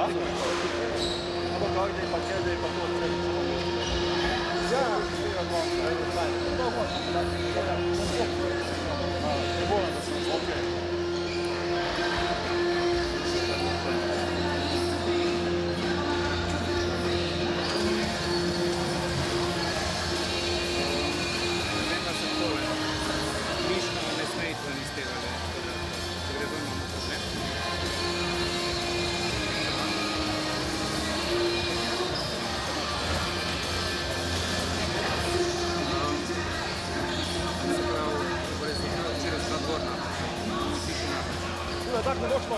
Або как день пакет, и потом взял, так не дошло.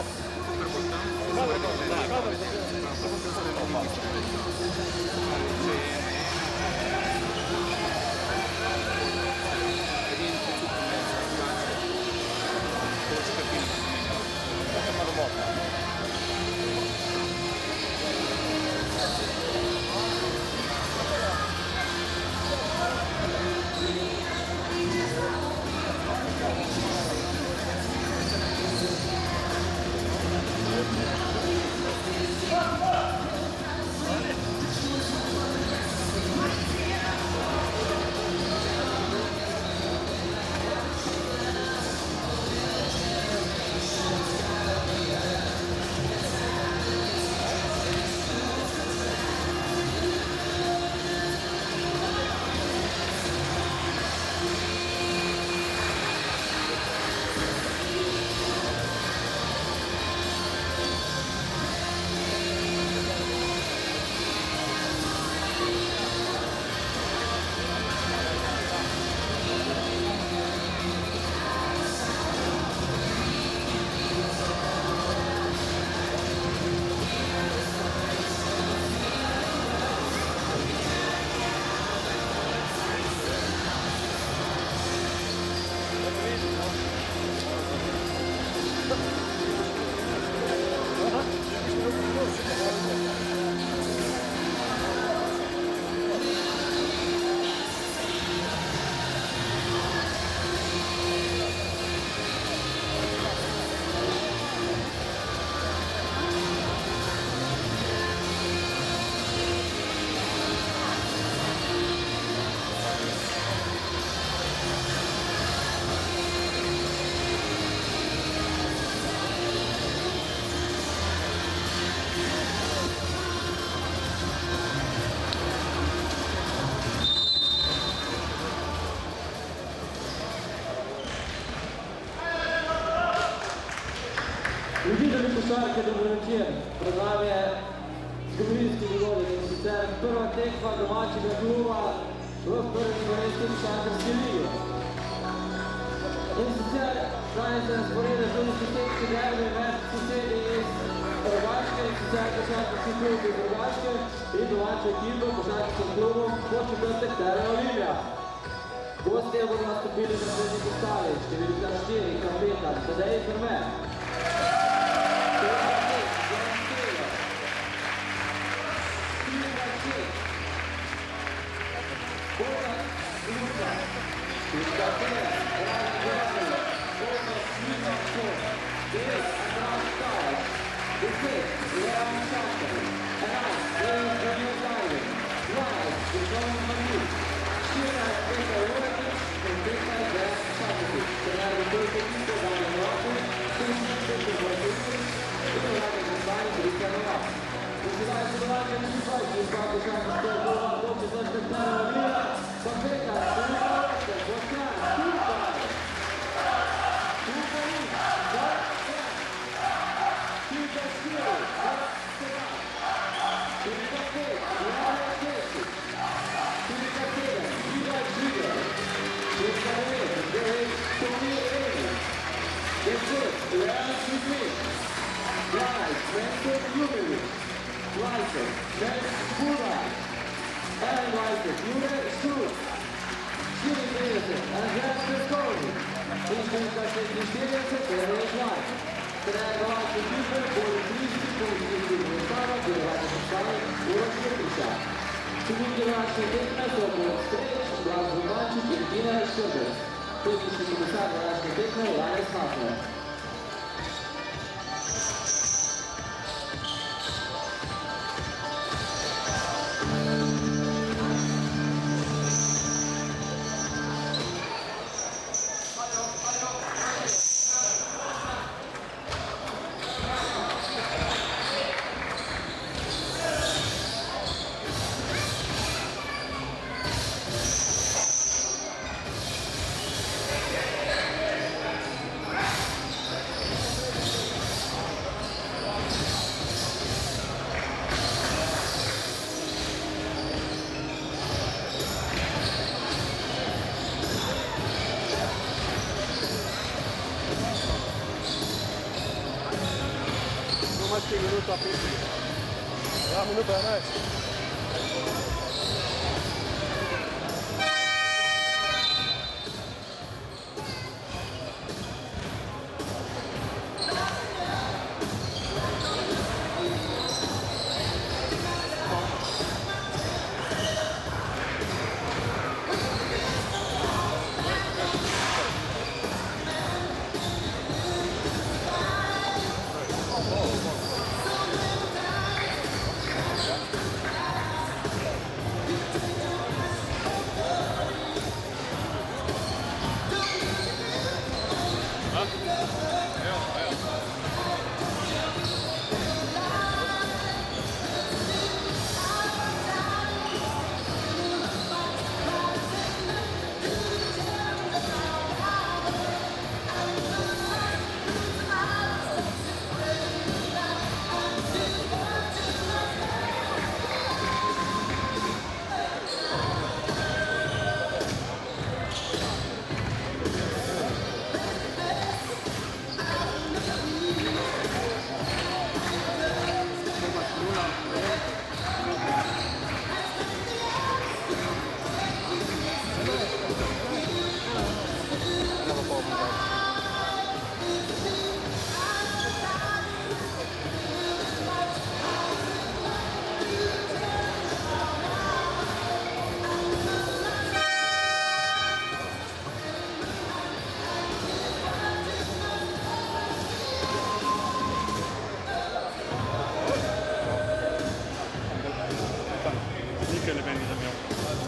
Ljubitelji košarke, dobro večer. Pred nami je zgodovinski dogodek in sicer prva tekma domačega kluba v prvi slovenski košarkarski ligi. In sicer danes se razporeda tudi sosedski derbi med sosedi iz Rogaške, in sicer košarkarski klub iz Rogaške in domača ekipa košarkarskim klubom Podčetrtek Terra Olimpija. Gostje bodo nastopili na srednji postavi, številka 4, kapetan Tadej Ferme. minuta 5. Ja, minuta 11.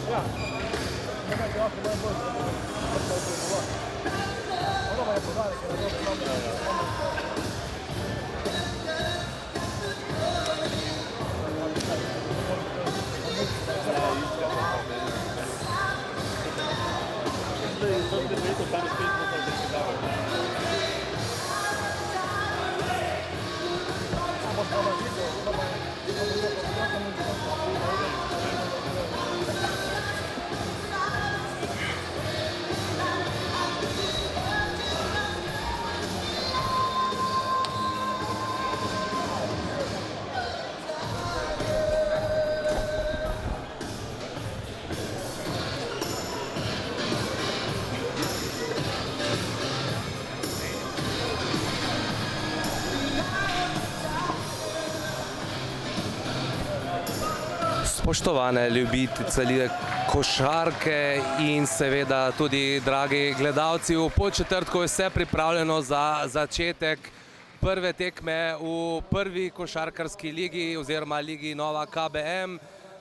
Ja. Spoštovane ljubiteljice košarke in seveda tudi dragi gledalci, v Podčetrtku je vse pripravljeno za začetek prve tekme v prvi košarkarski ligi oziroma ligi Nova KBM.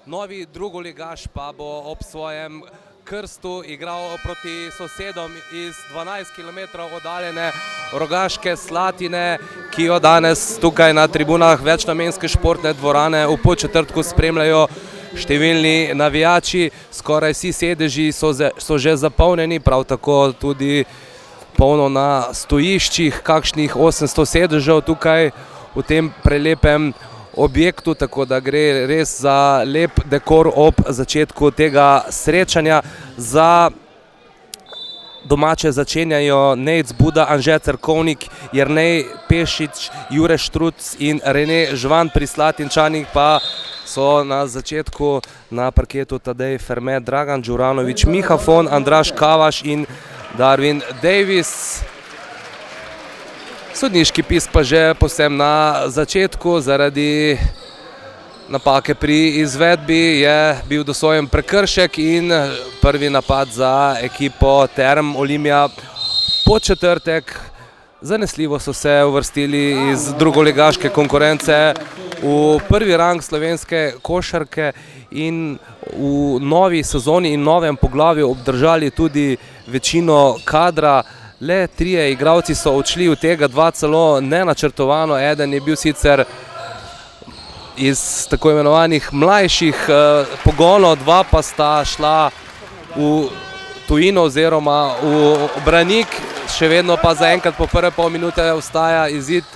Novi drugoligaš pa bo ob svojem krstu igral proti sosedom iz 12 km oddaljene Rogaške Slatine, ki jo danes tukaj na tribunah večnamenske športne dvorane v Podčetrtku spremljajo številni navijači. Skoraj vsi sedeži so že zapolnjeni, prav tako tudi polno na stojiščih, kakšnih 800 sedežev tukaj v tem prelepem objektu, tako da gre res za lep dekor ob začetku tega srečanja. Za domače začenjajo Nejc Buda, Anže Cerkovnik, Jernej Pešič, Jure Štruc in Rene Žvan. Pri Slatinčanih pa so na začetku na parketu Tadej Ferme, Dragan Đuranović, Miha Fon, Andraž Kavaš in Darwin Davis. Sodniški pisk pa že povsem na začetku. Zaradi napake pri izvedbi je bil dosojen prekršek in prvi napad za ekipo Term Olimia Podčetrtek. Zanesljivo so se uvrstili iz drugoligaške konkurence v prvi rang slovenske košarke in v novi sezoni in novem poglavju obdržali tudi večino kadra. Le 3 igralci so odšli, od tega 2 celo nenačrtovano. Eden je bil sicer iz tako imenovanih mlajših pogonov, 2 pa sta šla v tujino oziroma v Branik. Še vedno pa zaenkrat po prve pol minute ostaja izid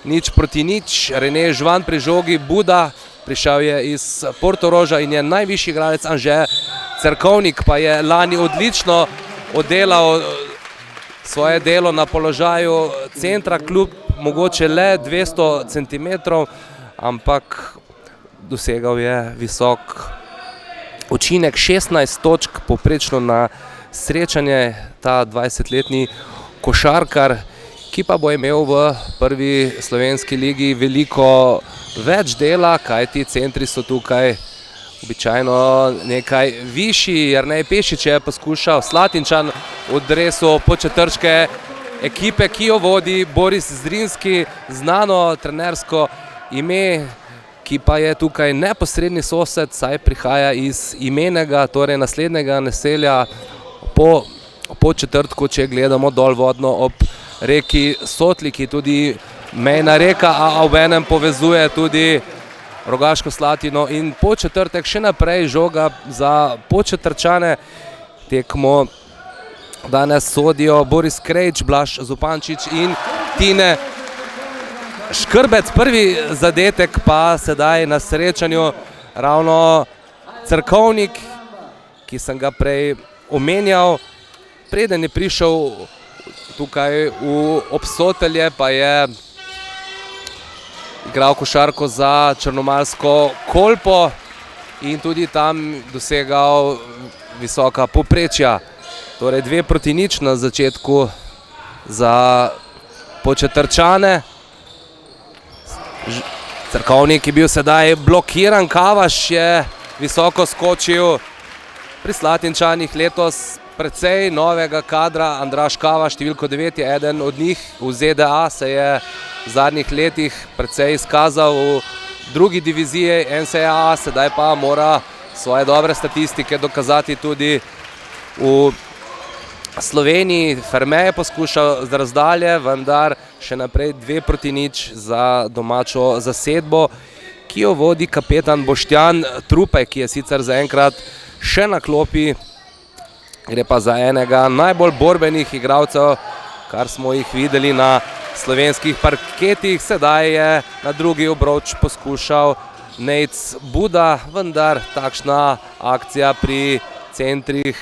0-0. Rene Žvan pri žogi, Buda prišel je iz Portoroža in je najvišji igralec. Anže Cerkovnik pa je lani odlično oddelal svoje delo na položaju centra, kljub mogoče le 200 cm, ampak dosegal je visok učinek 16 točk povprečno na srečanje, ta 20-letni košarkar, ki pa bo imel v prvi slovenski ligi veliko več dela, kajti centri so tukaj običajno nekaj višji. Jernej Pešič je poskušal, Slatinčan v dresu podčetrške ekipe, ki jo vodi Boris Zrinski, znano trenersko ime, ki pa je tukaj neposredni sosed, saj prihaja iz Imenega, torej naslednjega naselja po Podčetrtku, če gledamo dol vodno ob reki Sotli, ki tudi mejna reka, a obenem povezuje tudi Rogaško Slatino in Podčetrtek. Še naprej žoga za Podčetrčane. Tekmo danes sodijo Boris Krejč, Blaž Zupančič in Tine Škrbec. Prvi zadetek pa sedaj na srečanju ravno Cerkovnik, ki sem ga prej omenjal. Preden je prišel tukaj v Obsotelje, pa je igral košarko za Črnomaljsko Kolpo in tudi tam dosegal visoka povprečja. Torej 2-0 na začetku za Podčetrčane. Cerkovnik je bil sedaj blokiran, Kavaš je visoko skočil. Pri Slatinčanih letos precej novega kadra, Andraž Kavaš, številko 9 je eden od njih. V ZDA se je v zadnjih letih precej izkazal v drugi diviziji NCAA, sedaj pa mora svoje dobre statistike dokazati tudi v Sloveniji. Ferme je poskušal z razdalje, vendar še naprej 2-0 za domačo zasedbo, ki jo vodi kapetan Boštjan Trupej, ki je sicer zaenkrat še na klopi. Gre pa za enega najbolj borbenih igralcev, kar smo jih videli na slovenskih parketih. Sedaj je na drugi obroč poskušal Nejc Buda, vendar takšna akcija pri centrih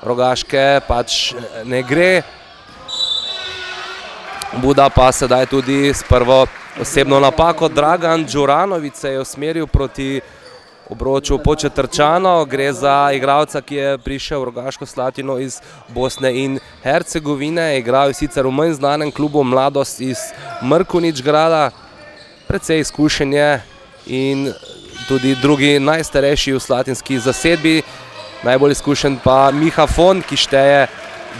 Rogaške pač ne gre. Buda pa sedaj tudi s prvo osebno napako. Dragan Đuranović se je usmeril proti obroču Podčetrčanov. Gre za igralca, ki je prišel v Rogaško Slatino iz Bosne in Hercegovine. Igral je sicer v manj znanem klubu Mladost iz Mrkonjić-Grada. Precej izkušen je in tudi drugi najstarejši v slatinski zasedbi. Najbolj izkušen pa Miha Fon, ki šteje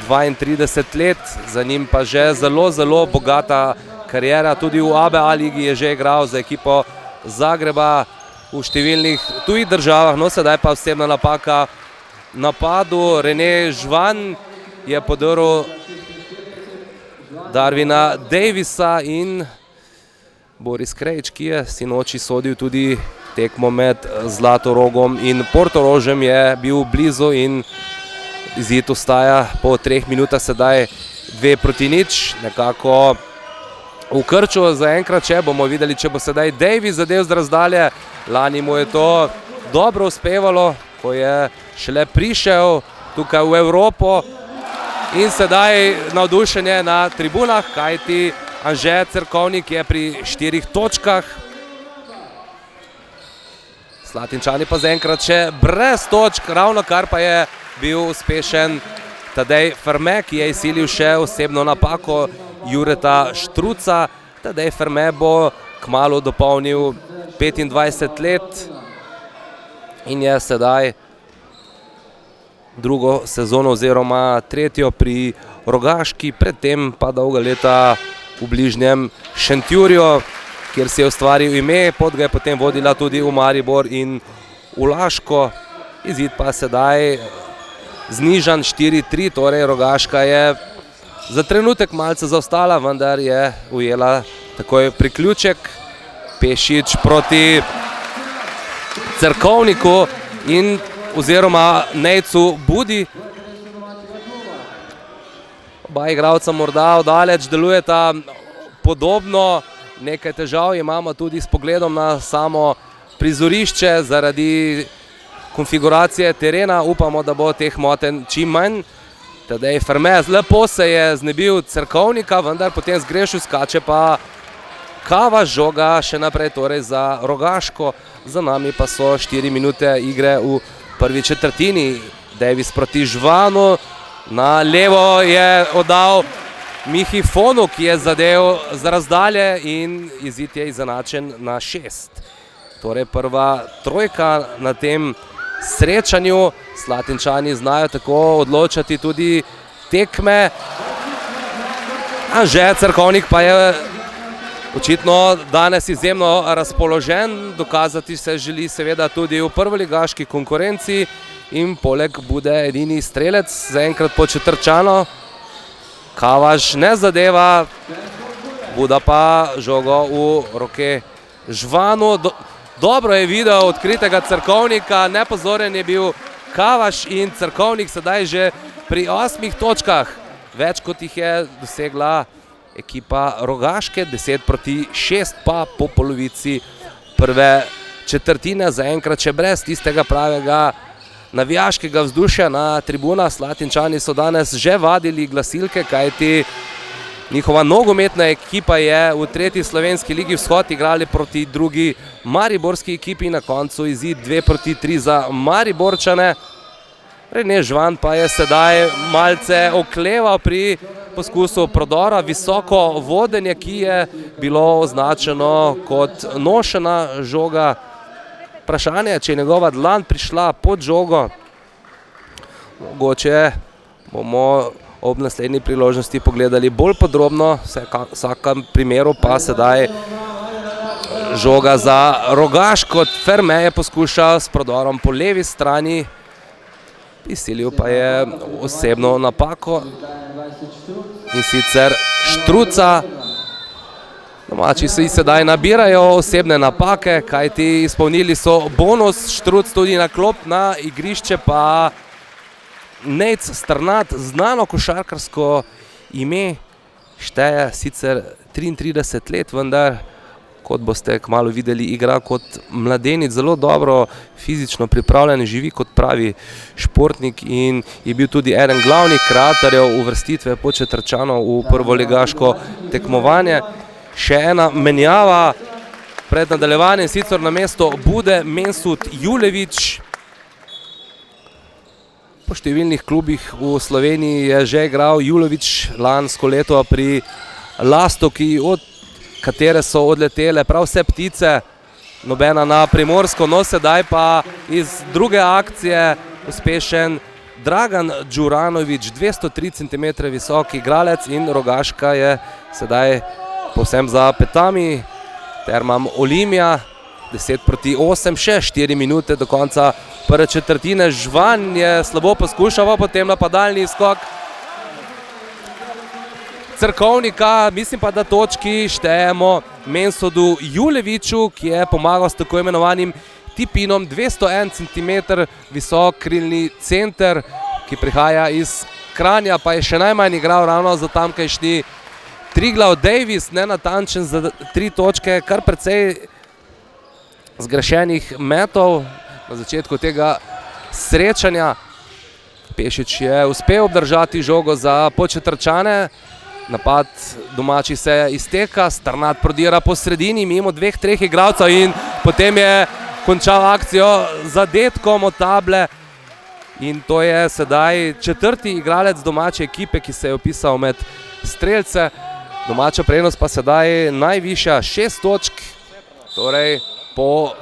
32 let, za njim pa že zelo bogata kariera. Tudi v ABA ligi je že igral za ekipo Zagreba v številnih tujih državah. No, sedaj pa osebna napaka napadu. Rene Žvan je podrl Darvina Davisa in Boris Krejč, ki je sinoči sodil tudi tekmo med Zlatorogom in Portorožem, je bil blizu in izid ostaja po 3 minutah sedaj 2-0. Nekako v krču zaenkrat, če bomo videli, če bo sedaj Davis zadev z razdalje. Lani mu je to dobro uspevalo, ko je šele prišel tukaj v Evropo in sedaj navdušenje na tribunah, kajti Anže Cerkovnik je pri 4 točkah. Slatinčani pa zaenkrat še brez točk, ravno kar pa je bil uspešen Tadej Ferme, ki je izsilil še osebno napako Jureta Štruca. Tadej Ferme bo kmalu dopolnil 25 let in je sedaj drugo sezono oziroma tretjo pri Rogaški, predtem pa dolga leta v bližnjem Šentjurju, kjer si je ustvaril ime, pot ga je potem vodila tudi v Maribor in v Laško. Izid pa sedaj znižan 4-3, torej Rogaška je za trenutek malce zaostala, vendar je ujela takoj priključek. Pešič proti Cerkovniku in oziroma Nejcu Budi. Oba igralca morda oddaleč delujeta podobno, nekaj težav imamo tudi s pogledom na samo prizorišče zaradi konfiguracije terena. Upamo, da bo teh motenj čim manj. Tadej Ferme lepo se je znebil Cerkovnika, vendar potem zgrešil, skače pa Kava žoga še naprej torej za Rogaško, za nami pa so 4 minute igre v prvi četrtini. Davis proti Žvanu, na levo je oddal Mihi Fonu, ki je zadev z razdalje in izid je izenačen na 6. Torej prva trojka na tem srečanju. Slatinčani znajo tako odločati tudi tekme. Anže Cerkovnik pa je očitno danes izjemno razpoložen, dokazati se želi seveda tudi v prvoligaški konkurenci in poleg bude edini strelec, zaenkrat po Četrčano. Kavaš ne zadeva, Buda pa žogo v roke Žvanu. Dobro je videl odkritega Cerkovnika, nepozoren je bil Kavaš in Cerkovnik sedaj že pri 8 točkah. Več kot jih je dosegla ekipa Rogaške, 10-6 pa po polovici prve četrtine, zaenkrat še brez tistega pravega navijaškega vzdušja na tribunah. Slatinčani so danes že vadili glasilke, kajti njihova nogometna ekipa je v 3. slovenski ligi Vzhod igrali proti drugi mariborski ekipi, na koncu izid 2-3 za Mariborčane. Rene Žvan pa je sedaj malce okleval pri poskusu prodora, visoko vodenje, ki je bilo označeno kot nošena žoga. Vprašanje, če je njegova dlan prišla pod žogo. Mogoče bomo ob naslednji priložnosti pogledali bolj podrobno, v vsakem primeru pa sedaj žoga za Rogaško. Ferme je poskušal s prodorom po levi strani, izsilil pa je osebno napako in sicer Štruca. Domači si sedaj nabirajo osebne napake, kajti izpolnili so bonus. Štruc tudi na klop, na igrišče pa Nejc Strnad, znano košarkarsko ime, šteje sicer 33 let, vendar, kot boste kmalu videli, igra kot mladenič, zelo dobro fizično pripravljen, živi kot pravi športnik in je bil tudi eden glavnih kreatorjev uvrstitve Podčetrčanov v prvoligaško tekmovanje. Še ena menjava pred nadaljevanjem, sicer na mesto Bude Mensud Julevič. Po številnih klubih v Sloveniji je že igral Julevič, lansko leto pri Lastovki, od katere so odletele prav vse ptice, nobena na Primorsko, no sedaj pa iz druge akcije uspešen Dragan Đuranović, 203 cm visok igralec in Rogaška je sedaj povsem za petami. Termam Olimia, 10-8, še 4 minute do konca prve četrtine. Žvan je slabo poskušal, pa potem napadalni skok Cerkovnika, mislim pa, da točki štejemo Mensudu Juleviču, ki je pomagal s tako imenovanim tipinom, 201 cm visok krilni center, ki prihaja iz Kranja, pa je še najmanj igral ravno za tamkajšnji Triglav. Davis nenatančen za 3 točke, kar precej zgrešenih metov na začetku tega srečanja. Pešič je uspel obdržati žogo za Podčetrčane. Napad domači se izteka, Strnad prodira po sredini mimo 2-3 igralcev in potem je končal akcijo z zadetkom od table. In to je sedaj 4. igralec domače ekipe, ki se je vpisal med strelce. Domača prednost pa sedaj najvišja, 6 točk. Torej po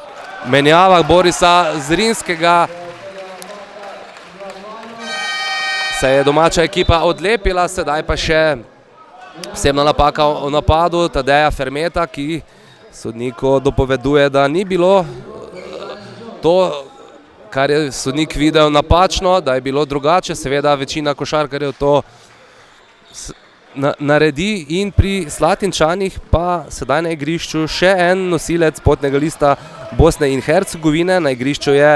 menjavah Borisa Zrinskega se je domača ekipa odlepila, sedaj pa še posebna napaka v napadu Tadeja Fermeta, ki sodniku dopoveduje, da ni bilo to, kar je sodnik videl, napačno, da je bilo drugače. Seveda večina košarkarjev to naredi in pri Slatinčanih pa sedaj na igrišču še en nosilec potnega lista Bosne in Hercegovine. Na igrišču je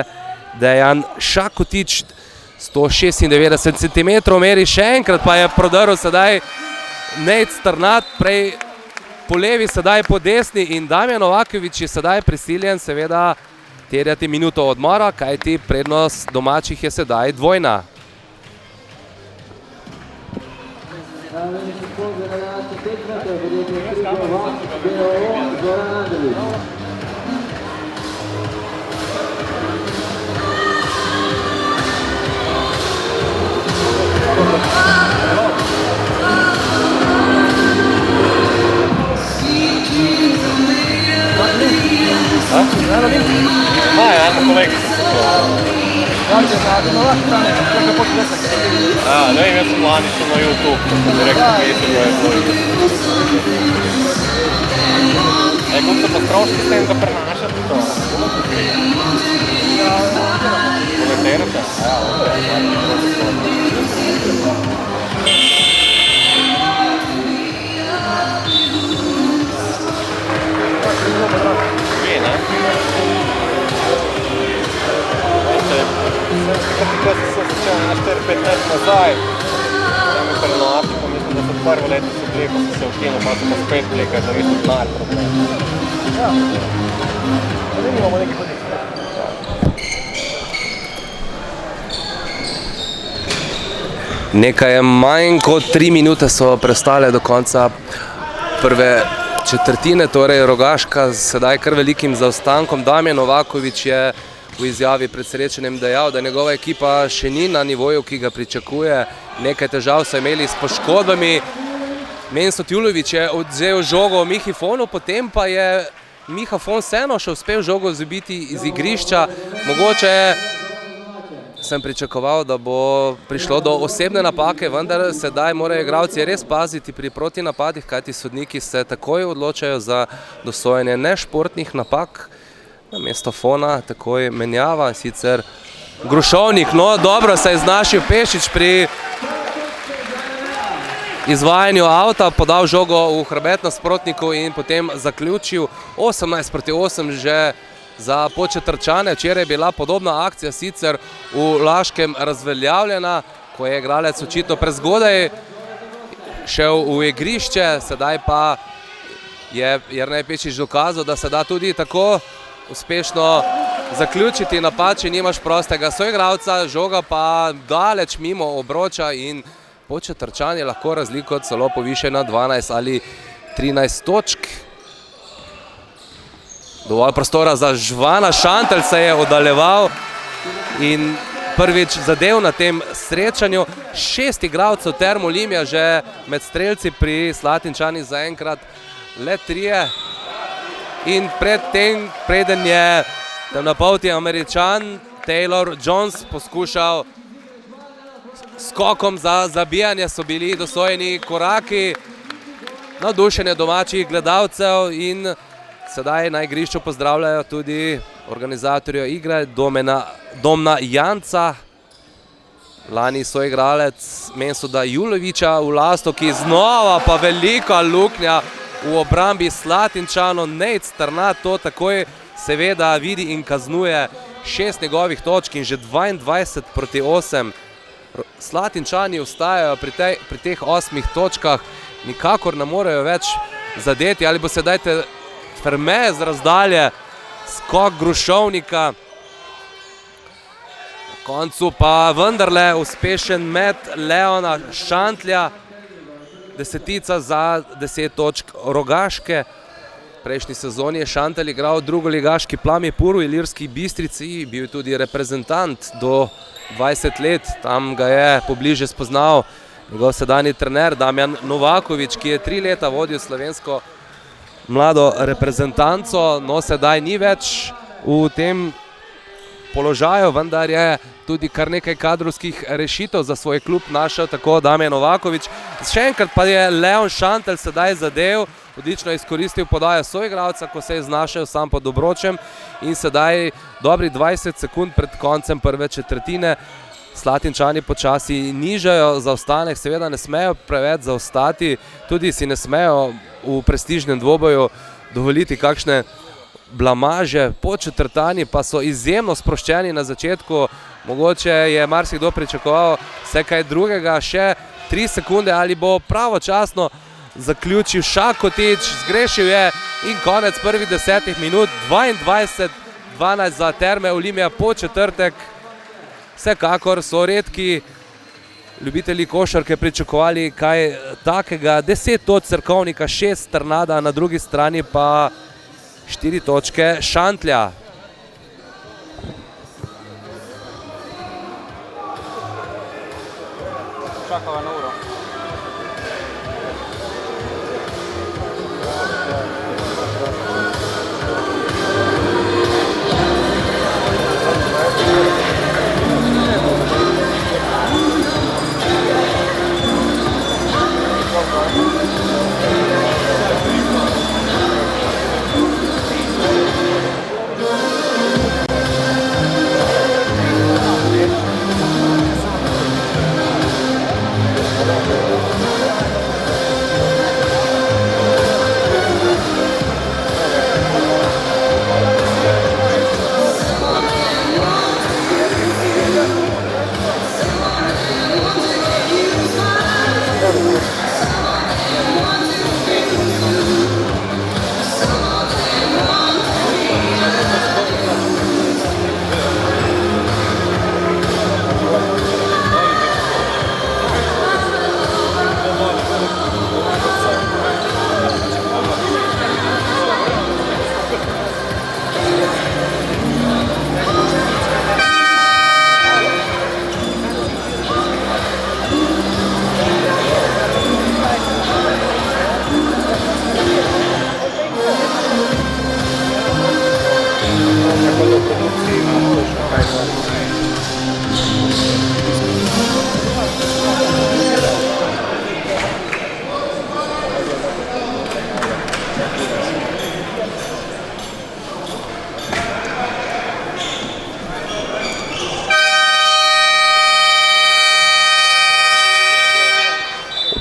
Dejan Šakotić, 196 cm meri, še enkrat pa je prodrl sedaj Nejc Strnad, prej po levi, sedaj po desni, in Damjan Novaković je sedaj prisiljen seveda terjati minuto odmora, kajti prednost domačih je sedaj dvojna. Najboljši sponzor na današnji tekmi, to je podjetje Triglav d.o.o. Zoran Andelić. Ajmo kolegi. Ne vem, jaz sem lani šel na YouTube, direktno videl, da je bilo. Kako se pa stroški s tem, da prenašate to? Komentirate? Vi, ne? Ko sem začel na 4-5 let nazaj, tam je prenosi, pa mislim, da so prvo leto so bili, ko so se ukinil, pa so pa spet bili, kaj zavis od denar problem. Ja, da nimamo nekaj hoditi. Nekaj manj kot 3 minute so prestale do konca prve četrtine, torej Rogaška sedaj kar velikim zaostankom. Damjan Novaković je v izjavi pred srečanjem dejal, da njegova ekipa še ni na nivoju, ki ga pričakuje. Nekaj težav so imeli s poškodbami. Mensut Julović je odvzel žogo Mihi Fonu, potem pa je Miha Fon vseeno še uspel žogo zbiti iz igrišča. Mogoče sem pričakoval, da bo prišlo do osebne napake, vendar sedaj morajo igralci res paziti pri protinapadih, kajti sodniki se takoj odločajo za dosojanje nešportnih napak. Na mesto Fona takoj menjava, sicer Grušovnik, no dobro se je znašel Pešič pri izvajanju avta, podal žogo v hrbet nasprotniku in potem zaključil 18:8 že za Podčetrčane. Včeraj je bila podobna akcija sicer v Laškem razveljavljena, ko je igralec očitno prezgodaj šel v igrišče, sedaj pa je Jernej Pešič dokazal, da se da tudi tako uspešno zaključiti napad, če nimaš prostega soigralca, žoga pa daleč mimo obroča in Podčetrčani lahko razliko celo poviše na 12 ali 13 točk. Dovolj prostora za Žvana, Šantelj se je oddaljeval in prvič zadev na tem srečanju. 6 igralcev Termo Olimia že med strelci, pri Slatinčani zaenkrat le 3. In predtem, preden je temnopolti Američan Taylor Jones poskušal skokom za zabijanje, so bili dosojeni koraki, navdušenje domačih gledalcev in sedaj na igrišču pozdravljajo tudi organizatorja igre Domna Janca. Lani soigralec Mensuta Julovića v Lastovki, znova pa velika luknja v obrambi Slatinčanov. Nejc Strnad to takoj seveda vidi in kaznuje 6 njegovih točk in že 22:8. Slatinčani ostajajo pri teh 8 točkah, nikakor ne morejo več zadeti, ali bo sedaj Ferme z razdalje, skok Grušovnika. Na koncu pa vendarle uspešen met Leona Šantlja, 10 za 10 točk Rogaške. Prejšnji sezoni je Šantelj igral drugoligaški Plami Puru v Ilirski Bistrici, bil tudi reprezentant do 20 let, tam ga je pobliže spoznal njegov sedanji trener Damjan Novaković, ki je 3 leta vodil slovensko mlado reprezentanco, no sedaj ni več v tem položaju, vendar je tudi kar nekaj kadrovskih rešitev za svoj klub našel tako Damjan Novaković. Še enkrat pa je Leon Šantelj sedaj zadev, odlično izkoristil podajo soigralca, ko se je znašel sam pod obročem in sedaj dobri 20 sekund pred koncem prve četrtine Slatinčani počasi nižajo zaostanek, seveda ne smejo preveč zaostati, tudi si ne smejo v prestižnem dvoboju dovoliti kakšne blamaže. Podčetrtani pa so izjemno sproščeni na začetku, mogoče je marsikdo pričakoval vse kaj drugega, še 3 sekunde ali bo pravočasno zaključil Šakotić, zgrešil je in konec prvih 10 minut, 22:12 za Terme Olimia Podčetrtek. Vsekakor so redki ljubitelji košarke pričakovali kaj takega. 10 točk Cerkovnika, 6 Strnada, na drugi strani pa 4 točke Šantlja. Čakava na uro.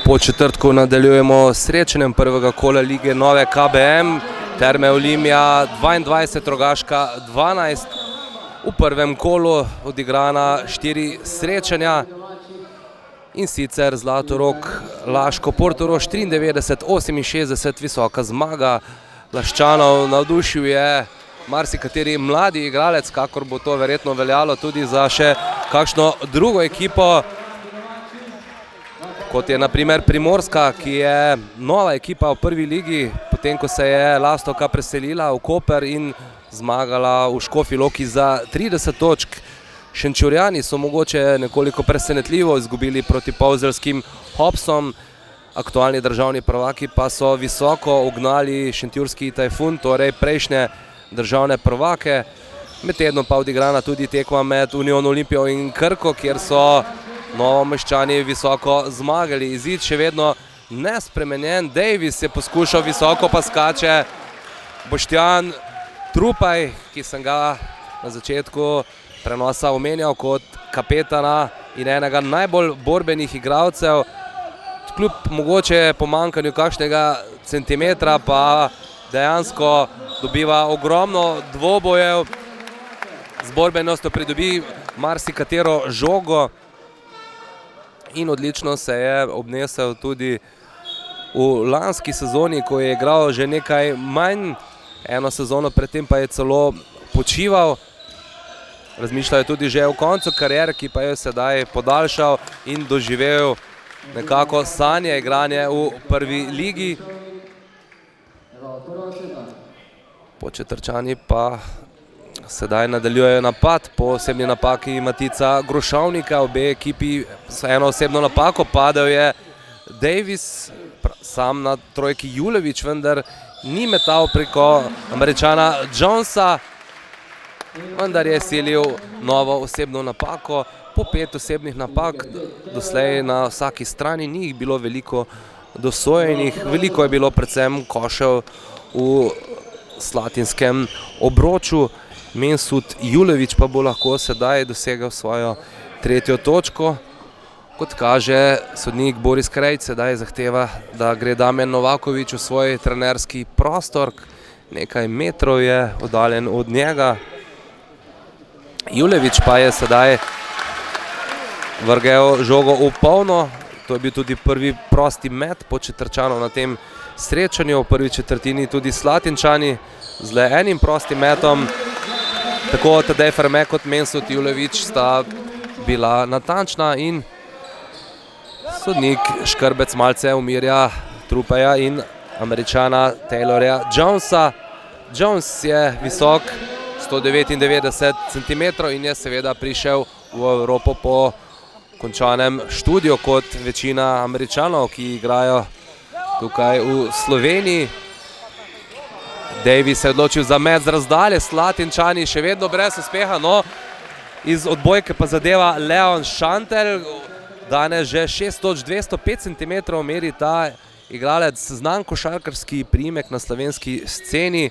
Po četrtku nadaljujemo s srečanjem prvega kola lige Nove KBM. Terme Olimia 22, Rogaška 12. V prvem kolu odigrana 4 srečanja, in sicer Zlatorog Laško Portorož 93-68, visoka zmaga Laščanov. Navdušil je marsikateri mladi igralec, kakor bo to verjetno veljalo tudi za še kakšno drugo ekipo, kot je na primer Primorska, ki je nova ekipa v prvi ligi, potem ko se je Lastovka preselila v Koper in zmagala v Škofji Loki za 30 točk. Šenčurjani so mogoče nekoliko presenetljivo izgubili proti polzelskim Hopsom, aktualni državni prvaki pa so visoko ugnali šentjurski Tajfun, torej prejšnje državne prvake. Med tednom pa odigrana tudi tekma med Union Olimpijo in Krko, kjer so Novomeščani visoko zmagali. Izid še vedno nespremenjen. Davis je poskušal visoko, pa skače Boštjan Trupaj, ki sem ga na začetku prenosa omenjal kot kapetana in enega najbolj borbenih igralcev. Kljub mogoče pomanjkanju kakšnega centimetra pa dejansko dobiva ogromno dvobojev. Z borbenostjo pridobi marsikatero žogo in odlično se je obnesel tudi v lanski sezoni, ko je igral že nekaj manj, eno sezono predtem pa je celo počival. Razmišljal je tudi že o koncu kariere, ki pa je sedaj podaljšal in doživel nekako sanje igranje v prvi ligi. Podčetrčani pa sedaj nadaljujejo napad po osebni napaki Matica Grošovnika. Obe ekipi so eno osebno napako, padel je Davis, sam na trojki Julevič, vendar ni metal preko Američana Jonesa, vendar je silil novo osebno napako. Po 5 osebnih napak doslej na vsaki strani, ni jih bilo veliko dosojenih, veliko je bilo predvsem košev v Slatinskem Obroču. Mensud Julevič pa bo lahko sedaj dosegal svojo 3. točko. Kot kaže sodnik Boris Krejc, sedaj zahteva, da gre Damjan Novakovič v svoj trenerski prostor. Nekaj metrov je oddaljen od njega. Julevič pa je sedaj vrgel žogo v polno. To je bil tudi prvi prosti met Podčetrčanov na tem srečanju. V prvi četrtini tudi Slatinčani z le enim prostim metom. Tako Tadej Ferme kot Mensud Julevič sta bila natančna in Sodnik Škrbec malce umirja Trupeja in Američana Taylorja Jonesa. Jones je visok 199 cm in je seveda prišel v Evropo po končanem študiju kot večina Američanov, ki igrajo tukaj v Sloveniji. Davis se je odločil za met z razdalje, Slatinčani še vedno brez uspeha, no iz odbojke pa zadeva Leon Šantel. Danes že 6.205 cm meri ta igralec, znan košarkarski priimek na slovenski sceni.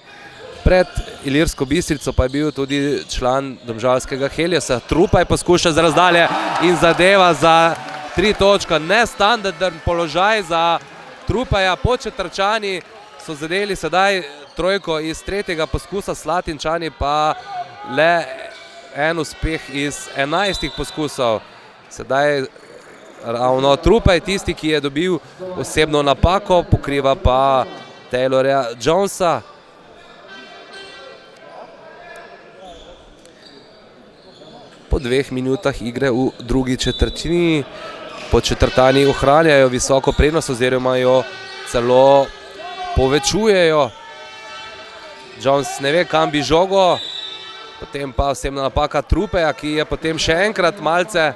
Pred Ilirsko Bistrico pa je bil tudi član domžalskega Heliosa. Trupaj poskuša z razdalje in zadeva za 3 točka. Nestandardni položaj za Trupaja. Podčetrčani so zadeli sedaj trojko iz 3. poskusa, Slatinčani pa le en uspeh iz 11 poskusov. Sedaj ravno Trupaj tisti, ki je dobil osebno napako, pokriva pa Taylorja Jonesa. Po 2 minutah igre v drugi četrtini Podčetrtani ohranjajo visoko prednost oziroma jo celo povečujejo. Jones ne ve, kam bi žogo, potem pa osebna napaka Trupeja, ki je potem še enkrat malce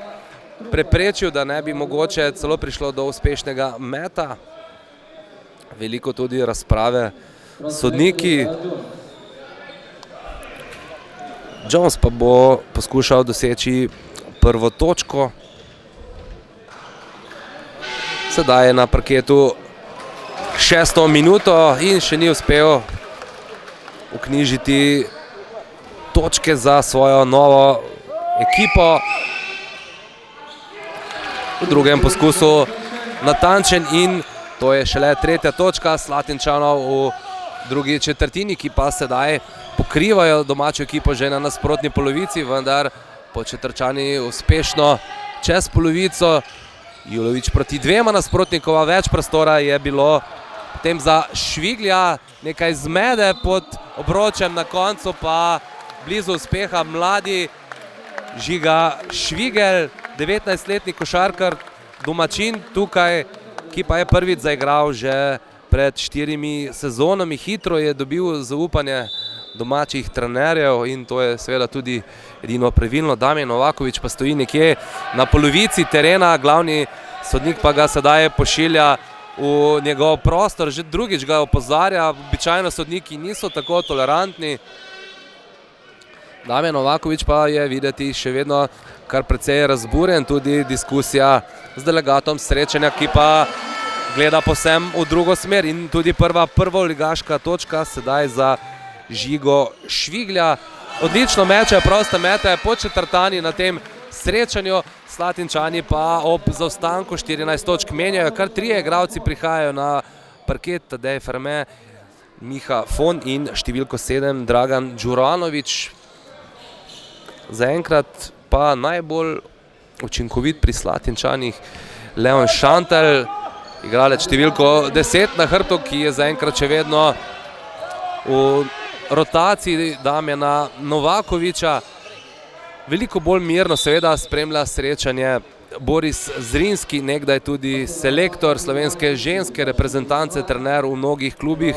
preprečil, da ne bi mogoče celo prišlo do uspešnega meta. Veliko tudi razprave sodniki. Jones pa bo poskušal doseči prvo točko. Sedaj je na parketu 6. minuto in še ni uspel vknjižiti točke za svojo novo ekipo. V drugem poskusu natančen in to je šele 3. točka Slatinčanov v drugi četrtini, ki pa sedaj pokrivajo domačo ekipo že na nasprotni polovici, vendar Podčetrčani uspešno čez polovico. Julovič proti 2 nasprotnikova, več prostora je bilo potem za Šviglja, nekaj zmede pod obročem, na koncu pa blizu uspeha mladi Žiga Švigel, 19-letni košarkar, domačin tukaj, ki pa je prvič zaigral že pred 4 sezonami. Hitro je dobil zaupanje domačih trenerjev in to je seveda tudi edino pravilno. Damjan Novaković pa stoji nekje na polovici terena, glavni sodnik pa ga sedaj pošilja v njegov prostor, že drugič ga opozarja, običajno sodniki niso tako tolerantni. Damjan Novaković pa je videti še vedno kar precej razburjen, tudi diskusija z delegatom srečanja, ki pa gleda povsem v drugo smer in tudi prvoligaška točka sedaj za Žigo Šviglja. Odlično meče, proste mete, Podčetrtani na tem srečanju, Slatinčani pa ob zaostanku 14 točk menjajo, kar 3 igralci prihajajo na parket, Tadej Ferme, Miha Fon in številko 7 Dragan Đuranović. Zaenkrat pa najbolj učinkovit pri Slatinčanih Leon Šantel, igralec številko 10 na hrbtu, ki je zaenkrat še vedno v rotaciji Damjana Novakovića. Veliko bolj mirno seveda spremlja srečanje Boris Zrinski, nekdaj tudi selektor slovenske ženske reprezentance, trener v mnogih klubih.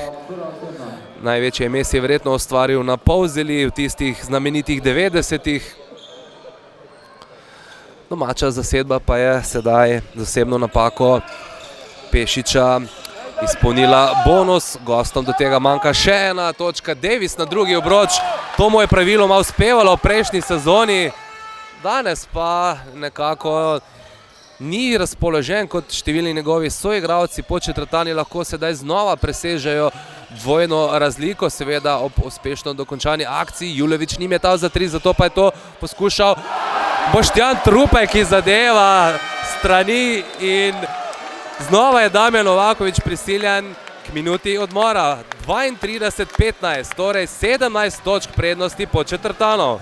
Največje ime si je verjetno ustvaril na Polzeli v tistih znamenitih 90-ih. Domača zasedba pa je sedaj z osebno napako Pešiča izpolnila bonus, gostom do tega manjka še 1 točka. Davis na drugi obroč, to mu je praviloma uspevalo v prejšnji sezoni, danes pa nekako ni razpoložen kot številni njegovi soigralci. Podčetrtani lahko sedaj znova presežejo dvojno razliko, seveda ob uspešno dokončani akciji. Julovič ni metal za 3, zato pa je to poskušal Boštjan Trupaj, ki zadeva strani in znova je Damjan Novaković prisiljen k minuti odmora. 32-15, torej 17 točk prednosti Podčetrtanov.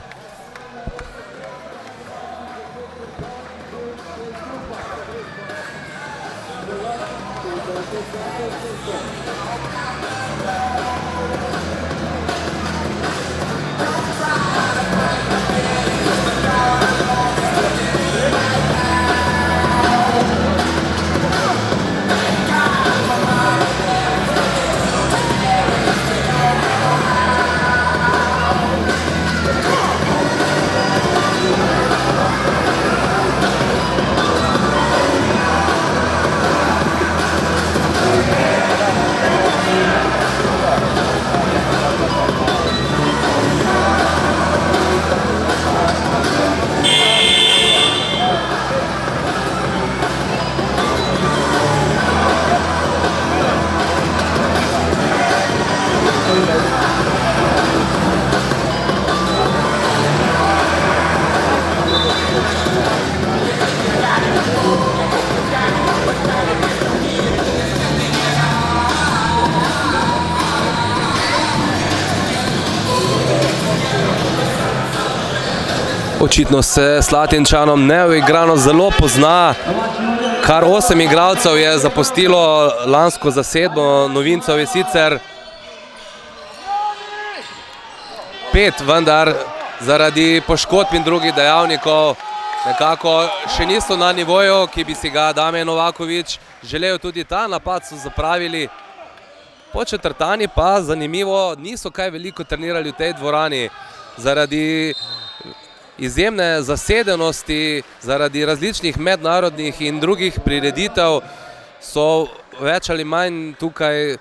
Očitno se Slatinčanom neuigrano zelo pozna. Kar 8 igralcev je zapustilo lansko zasedbo, novincev je sicer 5, vendar zaradi poškodb in drugih dejavnikov nekako še niso na nivoju, ki bi si ga Damjan Novaković želel. Tudi ta napad so zapravili. Podčetrtani pa, zanimivo, niso kaj veliko trenirali v tej dvorani. Zaradi izjemne zasedenosti, zaradi različnih mednarodnih in drugih prireditev so več ali manj tukaj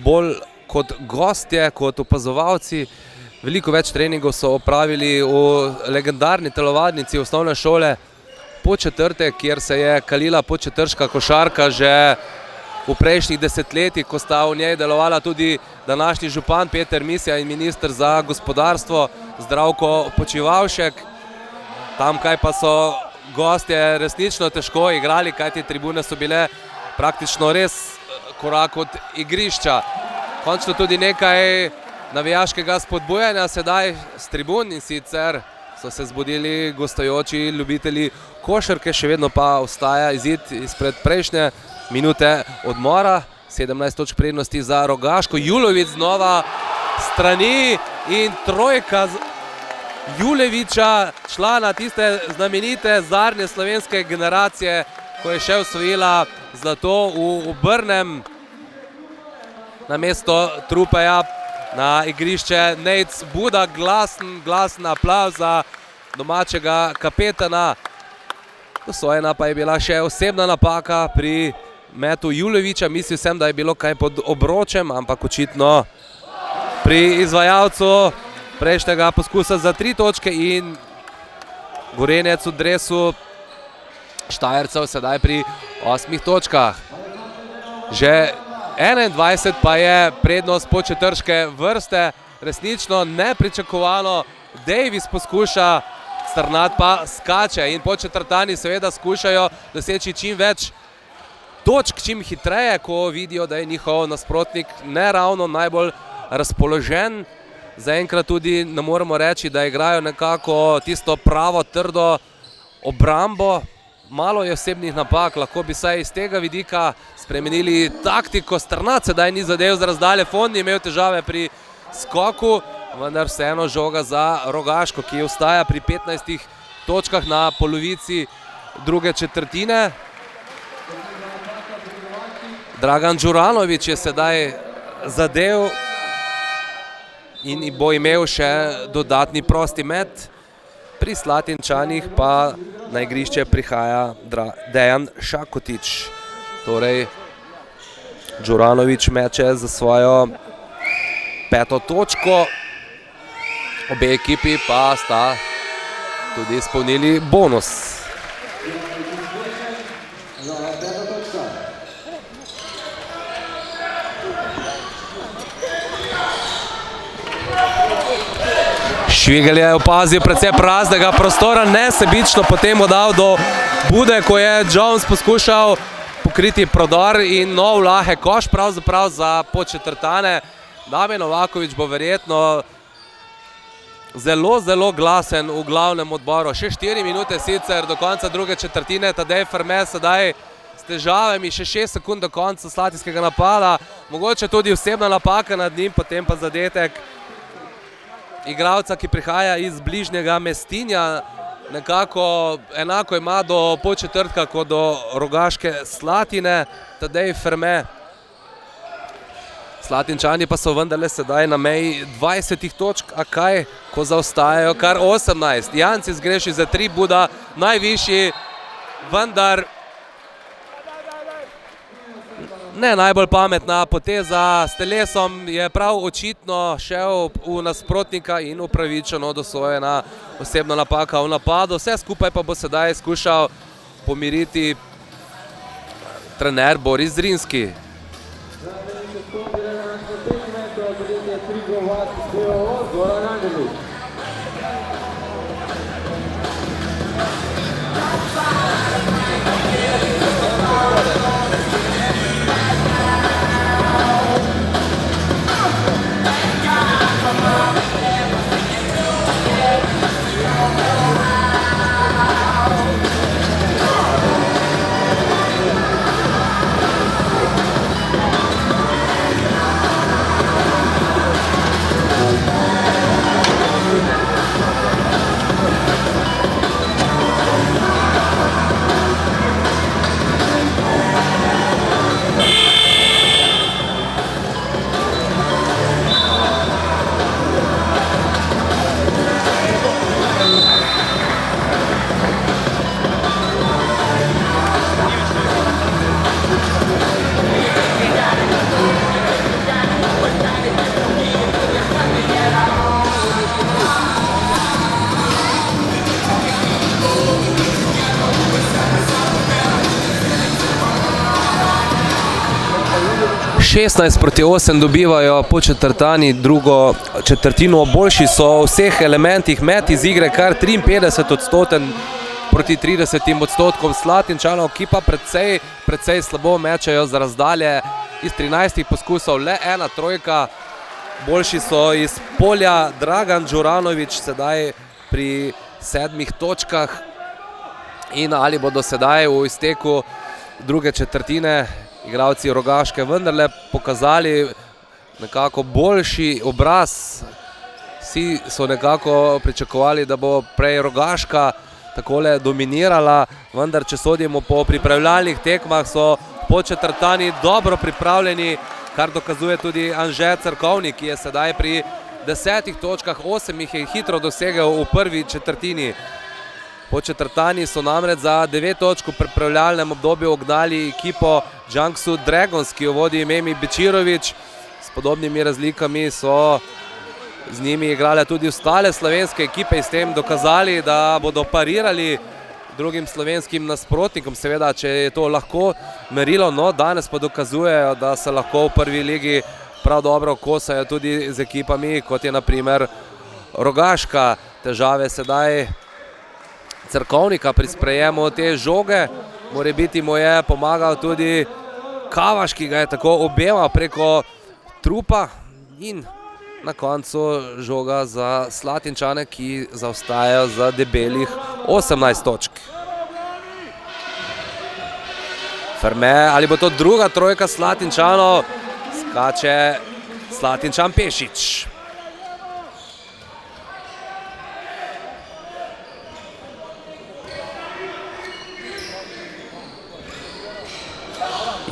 bolj kot gostje, kot opazovalci. Veliko več treningov so opravili v legendarni telovadnici osnovne šole Podčetrtek, kjer se je kalila podčetrška košarka že v prejšnjih desetletjih, ko sta v njej delovala tudi današnji župan Peter Misja in minister za gospodarstvo Zdravko Počivalšek. Tamkaj pa so gostje resnično težko igrali, kajti tribune so bile praktično res korak od igrišča. Končno tudi nekaj navijaškega spodbujanja sedaj s tribun, in sicer so se zbudili gostujoči ljubitelji košarke, še vedno pa ostaja izid izpred prejšnje minute odmora. 17 točk prednosti za Rogaško. Julović znova strani in trojka Julevića, člana tiste znamenite zadnje slovenske generacije, ko je še osvojila zlato v Brnem. Namesto Trupeja na igrišče Nejc Buda, glasen aplavz za domačega kapetana. Dosojena pa je bila še osebna napaka pri metu Julevića. Mislil sem, da je bilo kaj pod obročem, ampak očitno pri izvajalcu prejšnjega poskusa za 3 točke in Gorenjec v dresu Štajercev sedaj pri 8 točkah. Že 21 pa je prednost podčetrške vrste, resnično nepričakovano. Davis poskuša, Strnad pa skače in podčetrtani seveda skušajo doseči čim več točk, čim hitreje, ko vidijo, da je njihov nasprotnik ne ravno najbolj razpoložen. Zaenkrat tudi ne moremo reči, da igrajo nekako tisto pravo, trdo obrambo. Malo je osebnih napak, lahko bi saj iz tega vidika spremenili taktiko. Strnad sedaj ni zadev z razdalje, Fond je imel težave pri skoku, vendar vseeno žoga za Rogaško, ki ostaja pri 15 točkah na polovici druge četrtine. Dragan Đuranović je sedaj zadev in bo imel še dodatni prosti met. Pri Slatinčanih pa na igrišče prihaja Dejan Šakotić. Torej, Đuranović meče za svojo 5. točko. Obe ekipi pa sta tudi izpolnili bonus. Švigelj je opazil predvsej praznega prostora, nesebično potem dal do Bude, ko je Jones poskušal pokriti prodor in nov lahek koš pravzaprav za podčetrtane. Damjan Novaković bo verjetno zelo glasen v glavnem odboru. Še 4 minute sicer do konca druge četrtine. Tadej Ferme sedaj s težavami, še 6 sekund do konca slatinskega napada. Mogoče tudi osebna napaka nad njim, potem pa zadetek igralca, ki prihaja iz bližnjega Mestinja. Nekako enako ima do podčetrtka kot do Rogaške Slatine, Tadej Ferme. Slatinčani pa so vendarle sedaj na meji 20 točk, a kaj, ko zaostajajo kar 18. Janci zgreši za 3, Buda najvišji, vendar ne najbolj pametna poteza. S telesom je prav očitno šel v nasprotnika in upravičeno dosojena osebna napaka v napadu. Vse skupaj pa bo sedaj skušal pomiriti trener Boris Zrinski. 16:8 dobivajo Podčetrtani drugo četrtino. Boljši so v vseh elementih, met iz igre kar 53% proti 30%. Slatinčanov, ki pa precej slabo mečajo z razdalje. Iz 13 poskusov le 1 trojka. Boljši so iz polja. Dragan Đuranović sedaj pri 7 točkah. In ali bodo sedaj v izteku druge četrtine igralci Rogaške vendarle pokazali nekako boljši obraz. Vsi so nekako pričakovali, da bo prej Rogaška takole dominirala, vendar če sodimo po pripravljalnih tekmah, so Podčetrtani dobro pripravljeni, kar dokazuje tudi Anže Cerkovnik, ki je sedaj pri 10 točkah, 8 jih je hitro dosegel v prvi četrtini. Podčetrtani so namreč za 9 točk v pripravljalnem obdobju ugnali ekipo Jiangsu Dragons, ki jo vodi Memi Bečirović. S podobnimi razlikami so z njimi igrale tudi ostale slovenske ekipe in s tem dokazali, da bodo parirali drugim slovenskim nasprotnikom. Seveda, če je to lahko merilo, no danes pa dokazujejo, da se lahko v prvi ligi prav dobro kosajo tudi z ekipami, kot je na primer Rogaška. Težave sedaj Cerkovnika pri sprejemu te žoge. Morebiti mu je pomagal tudi Kavaš, ki ga je tako objemal preko trupa. In na koncu žoga za Slatinčane, ki zaostajajo za debelih 18 točk. Ferme, ali bo to druga trojka Slatinčanov? Skače Slatinčan Pešić.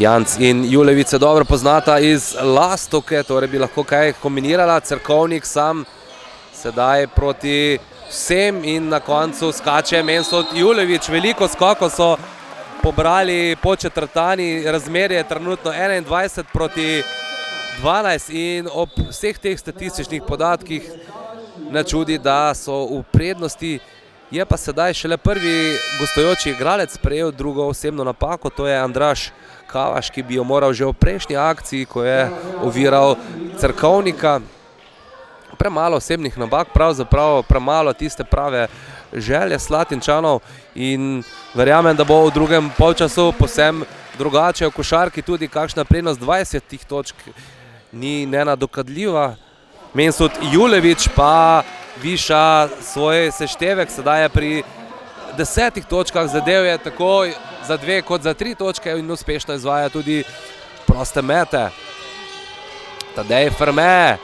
Janc in Julević se dobro poznata iz Lastovke, torej bi lahko kaj kombinirala. Cerkovnik sam sedaj proti vsem in na koncu skače Mensot Julević. Veliko skokov so pobrali Podčetrtani, razmerje je trenutno 21 proti 12 in ob vseh teh statističnih podatkih ne čudi, da so v prednosti. Je pa sedaj šele prvi gostujoči igralec prejel drugo osebno napako, to je Andraž Kavaš, ki bi jo moral že v prejšnji akciji, ko je oviral Cerkovnika. Premalo osebnih napak, pravzaprav premalo tiste prave želje Slatinčanov in verjamem, da bo v drugem polčasu povsem drugače. V košarki tudi kakšna prednost 20 točk ni nenadokadljiva. Mensot Julević pa viša svoj seštevek, sedaj je pri 10 točkah, zadev je tako za 2 kot za 3 točke in uspešno izvaja tudi proste mete. Tadej Ferme,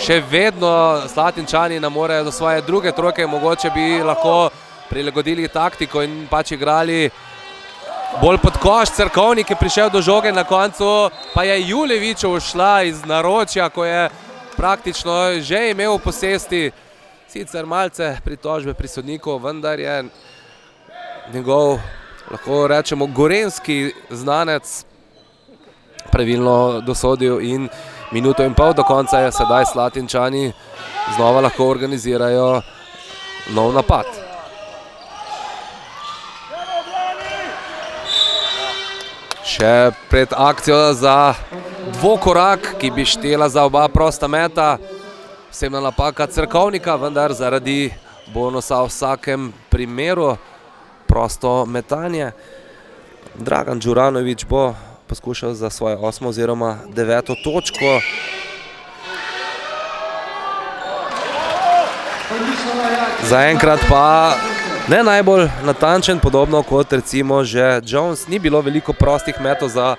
še vedno Slatinčani ne morejo do svoje druge trojke, mogoče bi lahko prilagodili taktiko in pač igrali bolj pod koš. Cerkovnik je prišel do žoge, na koncu pa je Julević ušla iz naročja, ko je praktično že imel v posesti. Sicer malce pritožbe pri sodniku, vendar je njegov, lahko rečemo, gorenjski znanec pravilno dosodil in minuto in pol do konca je sedaj Slatinčani znova lahko organizirajo nov napad. Še pred akcijo za dvokorak, ki bi štela za oba prosta meta. Osebna napaka Cerkovnika, vendar zaradi bonusa v vsakem primeru prosto metanje. Dragan Đuranović bo poskušal za svojo 8. oziroma 9. točko. Zaenkrat pa ne najbolj natančen, podobno kot recimo že Jones. Ni bilo veliko prostih metov za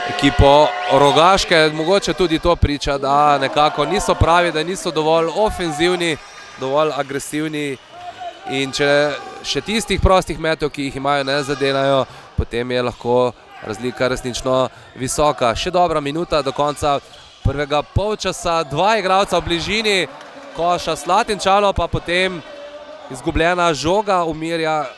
ekipo Rogaške. Mogoče tudi to priča, da nekako niso pravi, da niso dovolj ofenzivni, dovolj agresivni in če še tistih prostih metov, ki jih imajo, ne zadenajo, potem je lahko razlika resnično visoka. Še dobra minuta do konca prvega polčasa, 2 igralca v bližini koša Slatinčanov, pa potem izgubljena žoga umirja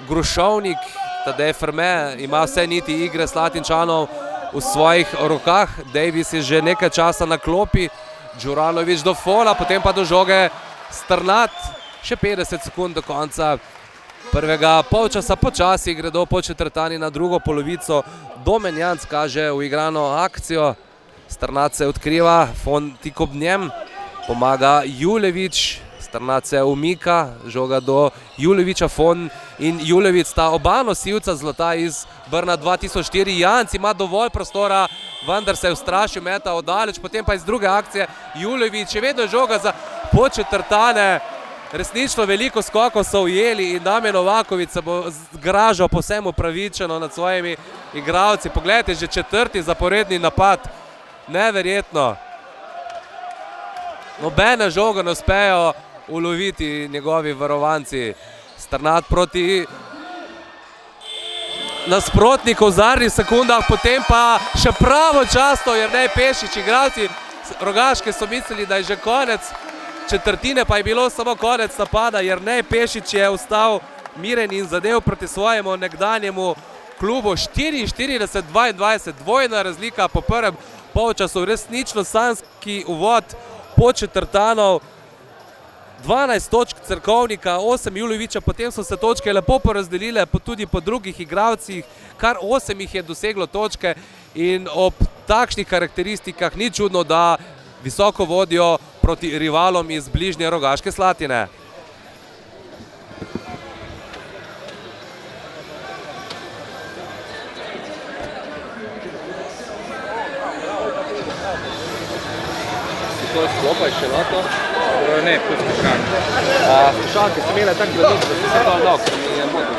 Grušovnik. Tadej Ferme ima vse niti igre Slatinčanov v svojih rokah. Davis je že nekaj časa na klopi. Đuranović do fola, potem pa do žoge Strnad. Še 50 sekund do konca prvega polčasa. Počasi gredo Podčetrtani na drugo polovico Domen Janc kaže uigrano akcijo, Strnad se odkriva, Fon tik ob njem, pomaga Julevič, Strnad se umika, žoga do Juleviča, Fon in Julevič sta oba nosilca zlata iz Brna 2004. Janc ima dovolj prostora, vendar se je ustrašil meta oddaleč, potem pa iz druge akcije Julevič, še vedno je žoga za Podčetrtane. Resnično veliko skokov so ujeli in Damjan Novaković se bo zgražal povsem upravičeno nad svojimi igralci. Poglejte, že 4. zaporedni napad, neverjetno. Nobene žoge ne uspejo uloviti njegovi varovanci. Strnad proti nasprotniku v zadnjih sekundah, potem pa še pravočasno Jernej Pešić. Igralci Rogaške so mislili, da je že konec četrtine, pa je bilo samo konec napada. Jernej Pešić je ostal miren in zadev proti svojemu nekdanjemu klubu. 44-22, dvojna razlika po prvem polčasu, resnično sanjski uvod Podčetrtanov. 12 točk Cerkovnika, 8 Juleviča, potem so se točke lepo porazdelile tudi po drugih igralcih, kar 8 jih je doseglo točke in ob takšnih karakteristikah ni čudno, da visoko vodijo proti rivalom iz bližnje Rogaške Slatine. To je sklopaj še lato? Ne, tudi slušalke. Slušalke so imele tak gledok, da se to dal, ker mi je motil.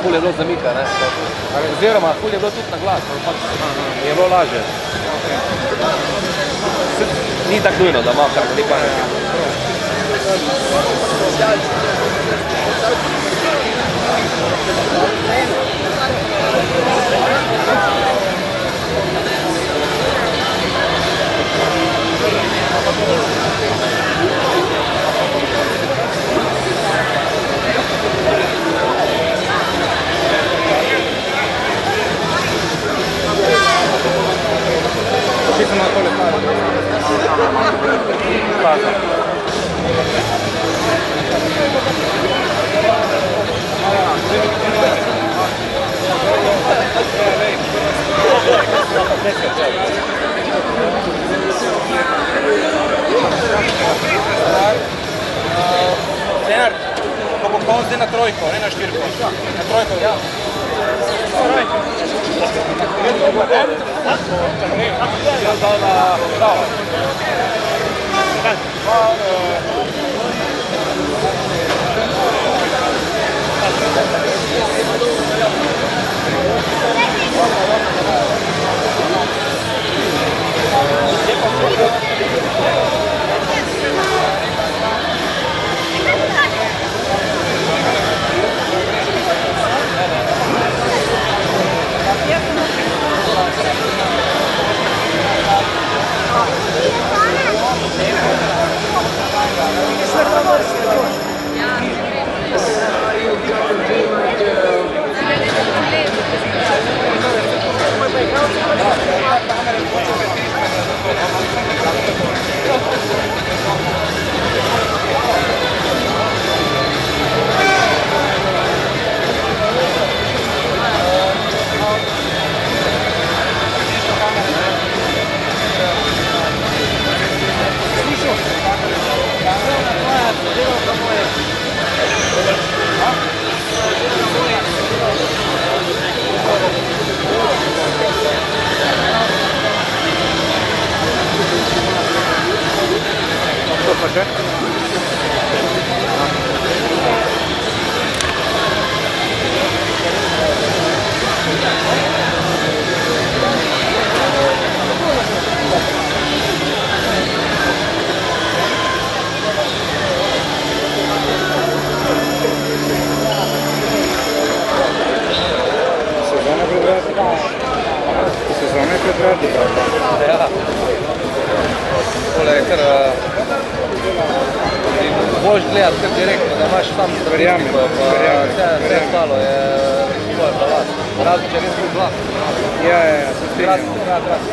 Ful je bilo zamika, ne? Oziroma, ful je bilo tudi na glas, je bilo lažje. Ni tako nujno, da malo kar ne pamet. Čisto na tole Lenart, ko bo konc zdaj na trojko, ne na štirko. Na trojko, ja. Sezone pred vrati. Ja. Tole je kar... Boš gledati kar direktno, da imaš tam statistiko, pa vse ostalo je tvoje pravat. Razen, če res bil glas. Ja, se strinjam. Krat.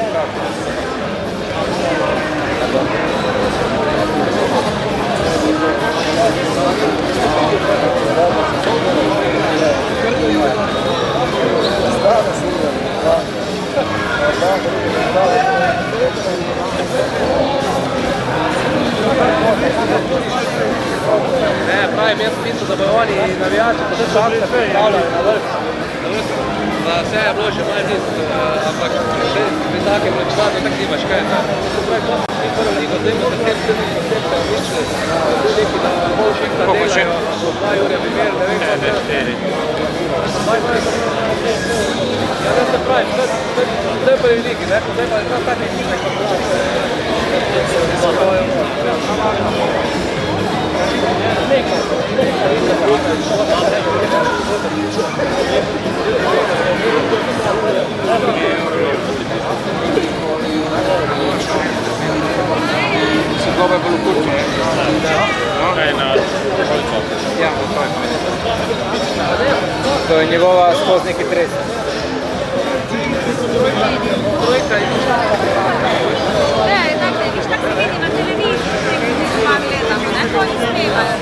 oni navijači, pa tudi sami se pripravljali na vrh. Za vse je bilo še malo tisto, ampak pri takem rezultatu tako nimaš kaj. To pravi, to smo mi prvo ligo, zdaj imate 7 mišli, neki da pol šihta delajo, do 2 ure bi imeli, ne vem, kaj je. Ja, da se pravi, zdaj pa je veliki, ne? Zdaj pa je ta tak ekipa, kot Se dobe bolj v kurcu, ne? Kaj na Holco? Ja, to je njegova skozi neki tres. Viš, kako se vidi na televiziji, nekaj doma gledamo, ne? To oni smevajo,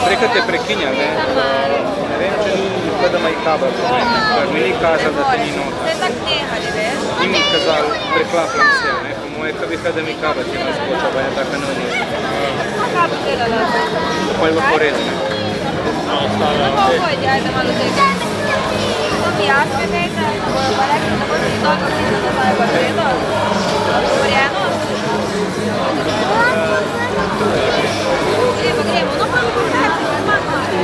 Preka te prekinja, ne? Ne vem, če ni da ima i kabel, ker mi ni kazal, da te ni not. Ste tak nehali, veš? Ni mi kazal, preklapljam se, ne? Po moje, kad bi da mi kabel ti ima skoča, pa je tako nudi. Kaj bi gledala? Pa je lahko rezne. Kako pojdi, ajde malo tega. To mi jasno nekaj, bojo pa rekli, da bodo iz dolgo pisati, da pa je pa vredo. Govorjeno? Gremo, no pa ne bo reči, pa ima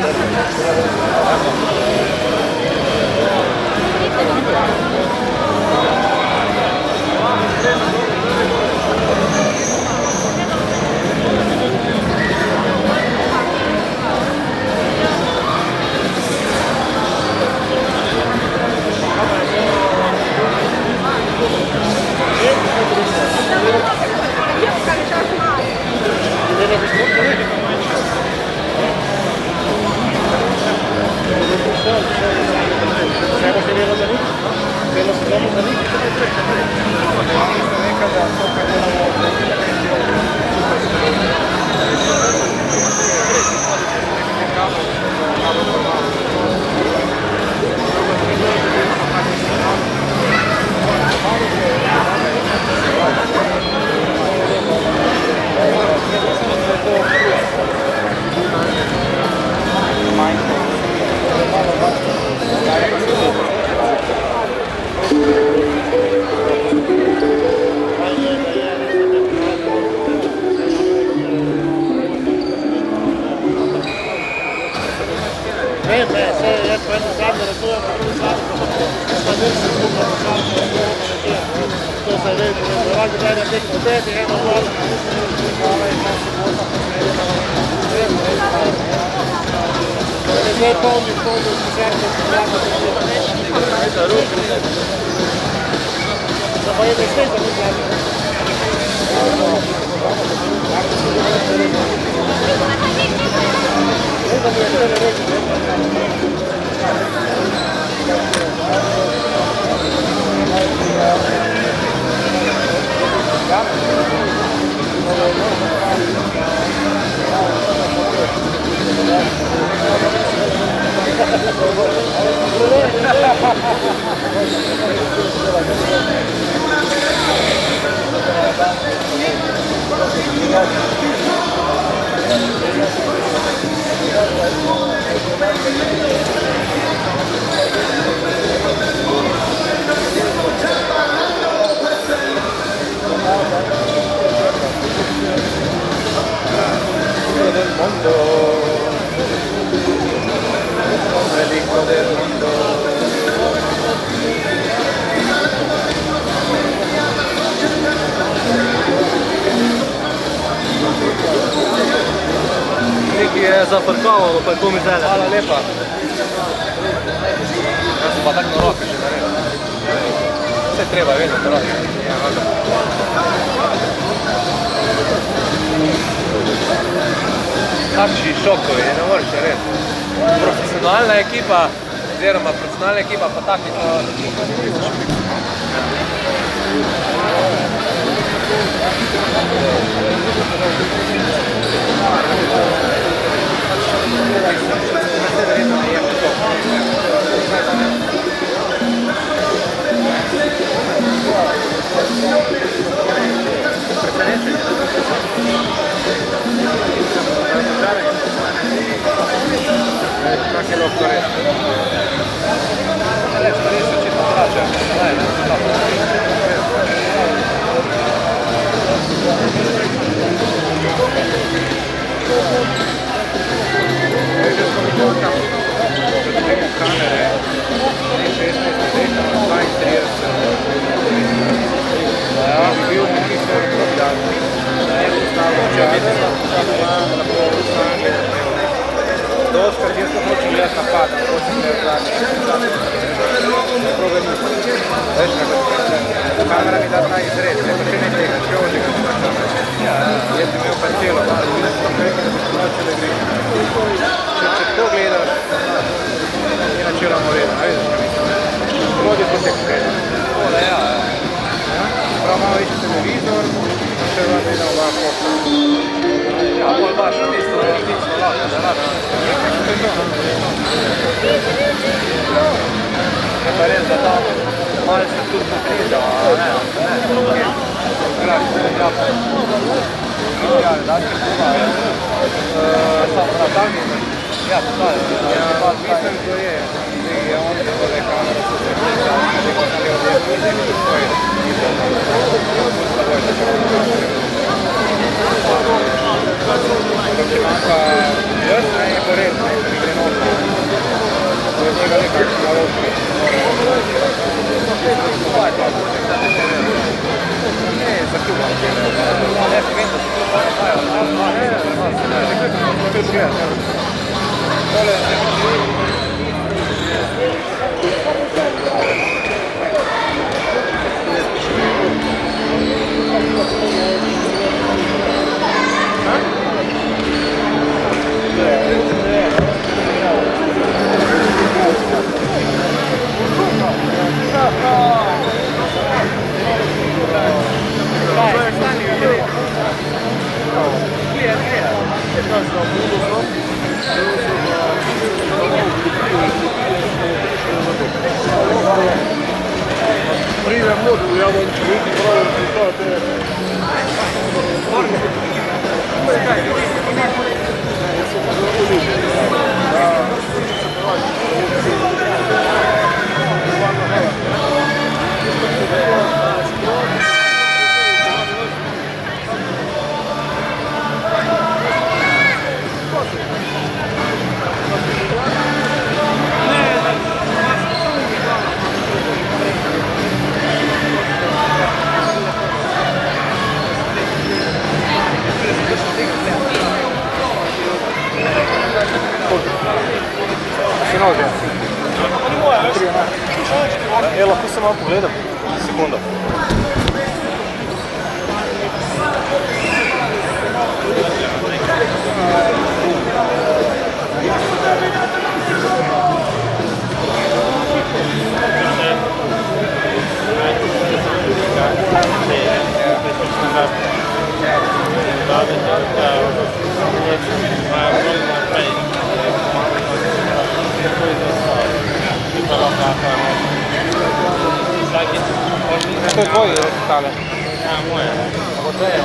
zafrkavalo, pa je komi zele. Hvala lepa. Jaz sem pa tako na roke že naredil. Vse treba je vedno na roke. Kakšni šokovi, ne moreš res. Profesionalna ekipa, oziroma profesionalna ekipa pa taki. Thank you. Res očitno plača. Že smo videli tam, da temo kamere, 16 leta, 32. Ja, bi bil monitor probljati. Ne postalo, če vidite, lahko vstanje. Doskrat jaz to hočem gledati napad, hočem gledati zadnje. Probe ni. Veš, kamera mi da ta izred, ne pa še ne tega, še ožega se kamera. Jaz bi imel pa celo, vidim sem rekel, da bi spločile gre. Če tako gledaš, je načeloma vredno, vidiš, kaj mislim. Vodi po tek gledam. Prav malo viš televizor, pa še vrati na oba posta. Ja, bolj baš v bistvu, resnično lahko, da lahko. Je pa res, da tam malo se tudi pokriža, ne? Graš, ne grapa. Ja, da če kuva, samo na tam mislim. Ja, postavljaj. Ja, mislim, to je. Je on tole kamere so se pisa, neko sam je odjeti, neko je svoje. Če imam pa jaz, ne je po red, ne mi gre noto. To je njega nekak naložki. Ne, za kuba. Ne, vem, da se tu pa napajo. Tole je Pridem noter, ja bom videl pravi rezultate. Lahko se malo pogledam. Sekundo. To je tvoji tale? Ja, moje. Ako tvoje?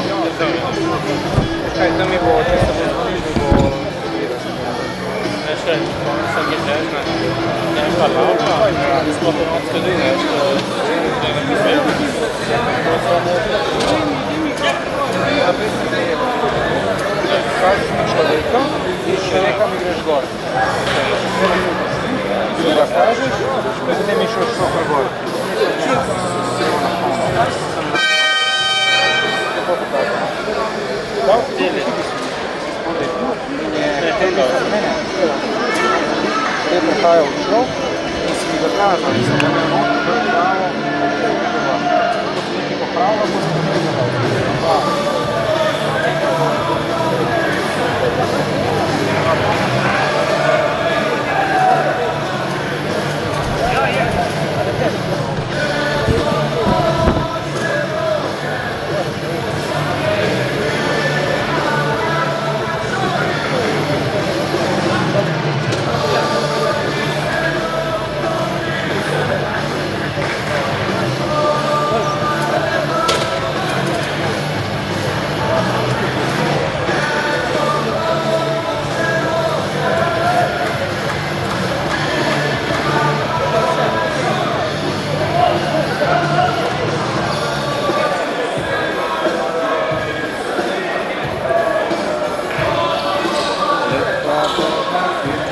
Kaj, to mi bo, če se bo zbližil, bo vidiš. Ne, še, sam je žežna. Ja, pa laupa. Smo to odskodi, nešto. Kažeš mi človeka in še nekam mi greš gor. Ti ga kažeš, potem mi šel šofer gor. Da, cijeli. Spodaj tu in je tebi od mene. Te prihajal v šlo in si mi ga kažal, in sem ga imel noter pravo, ko si nekaj popravljal, ko si nekaj zadal.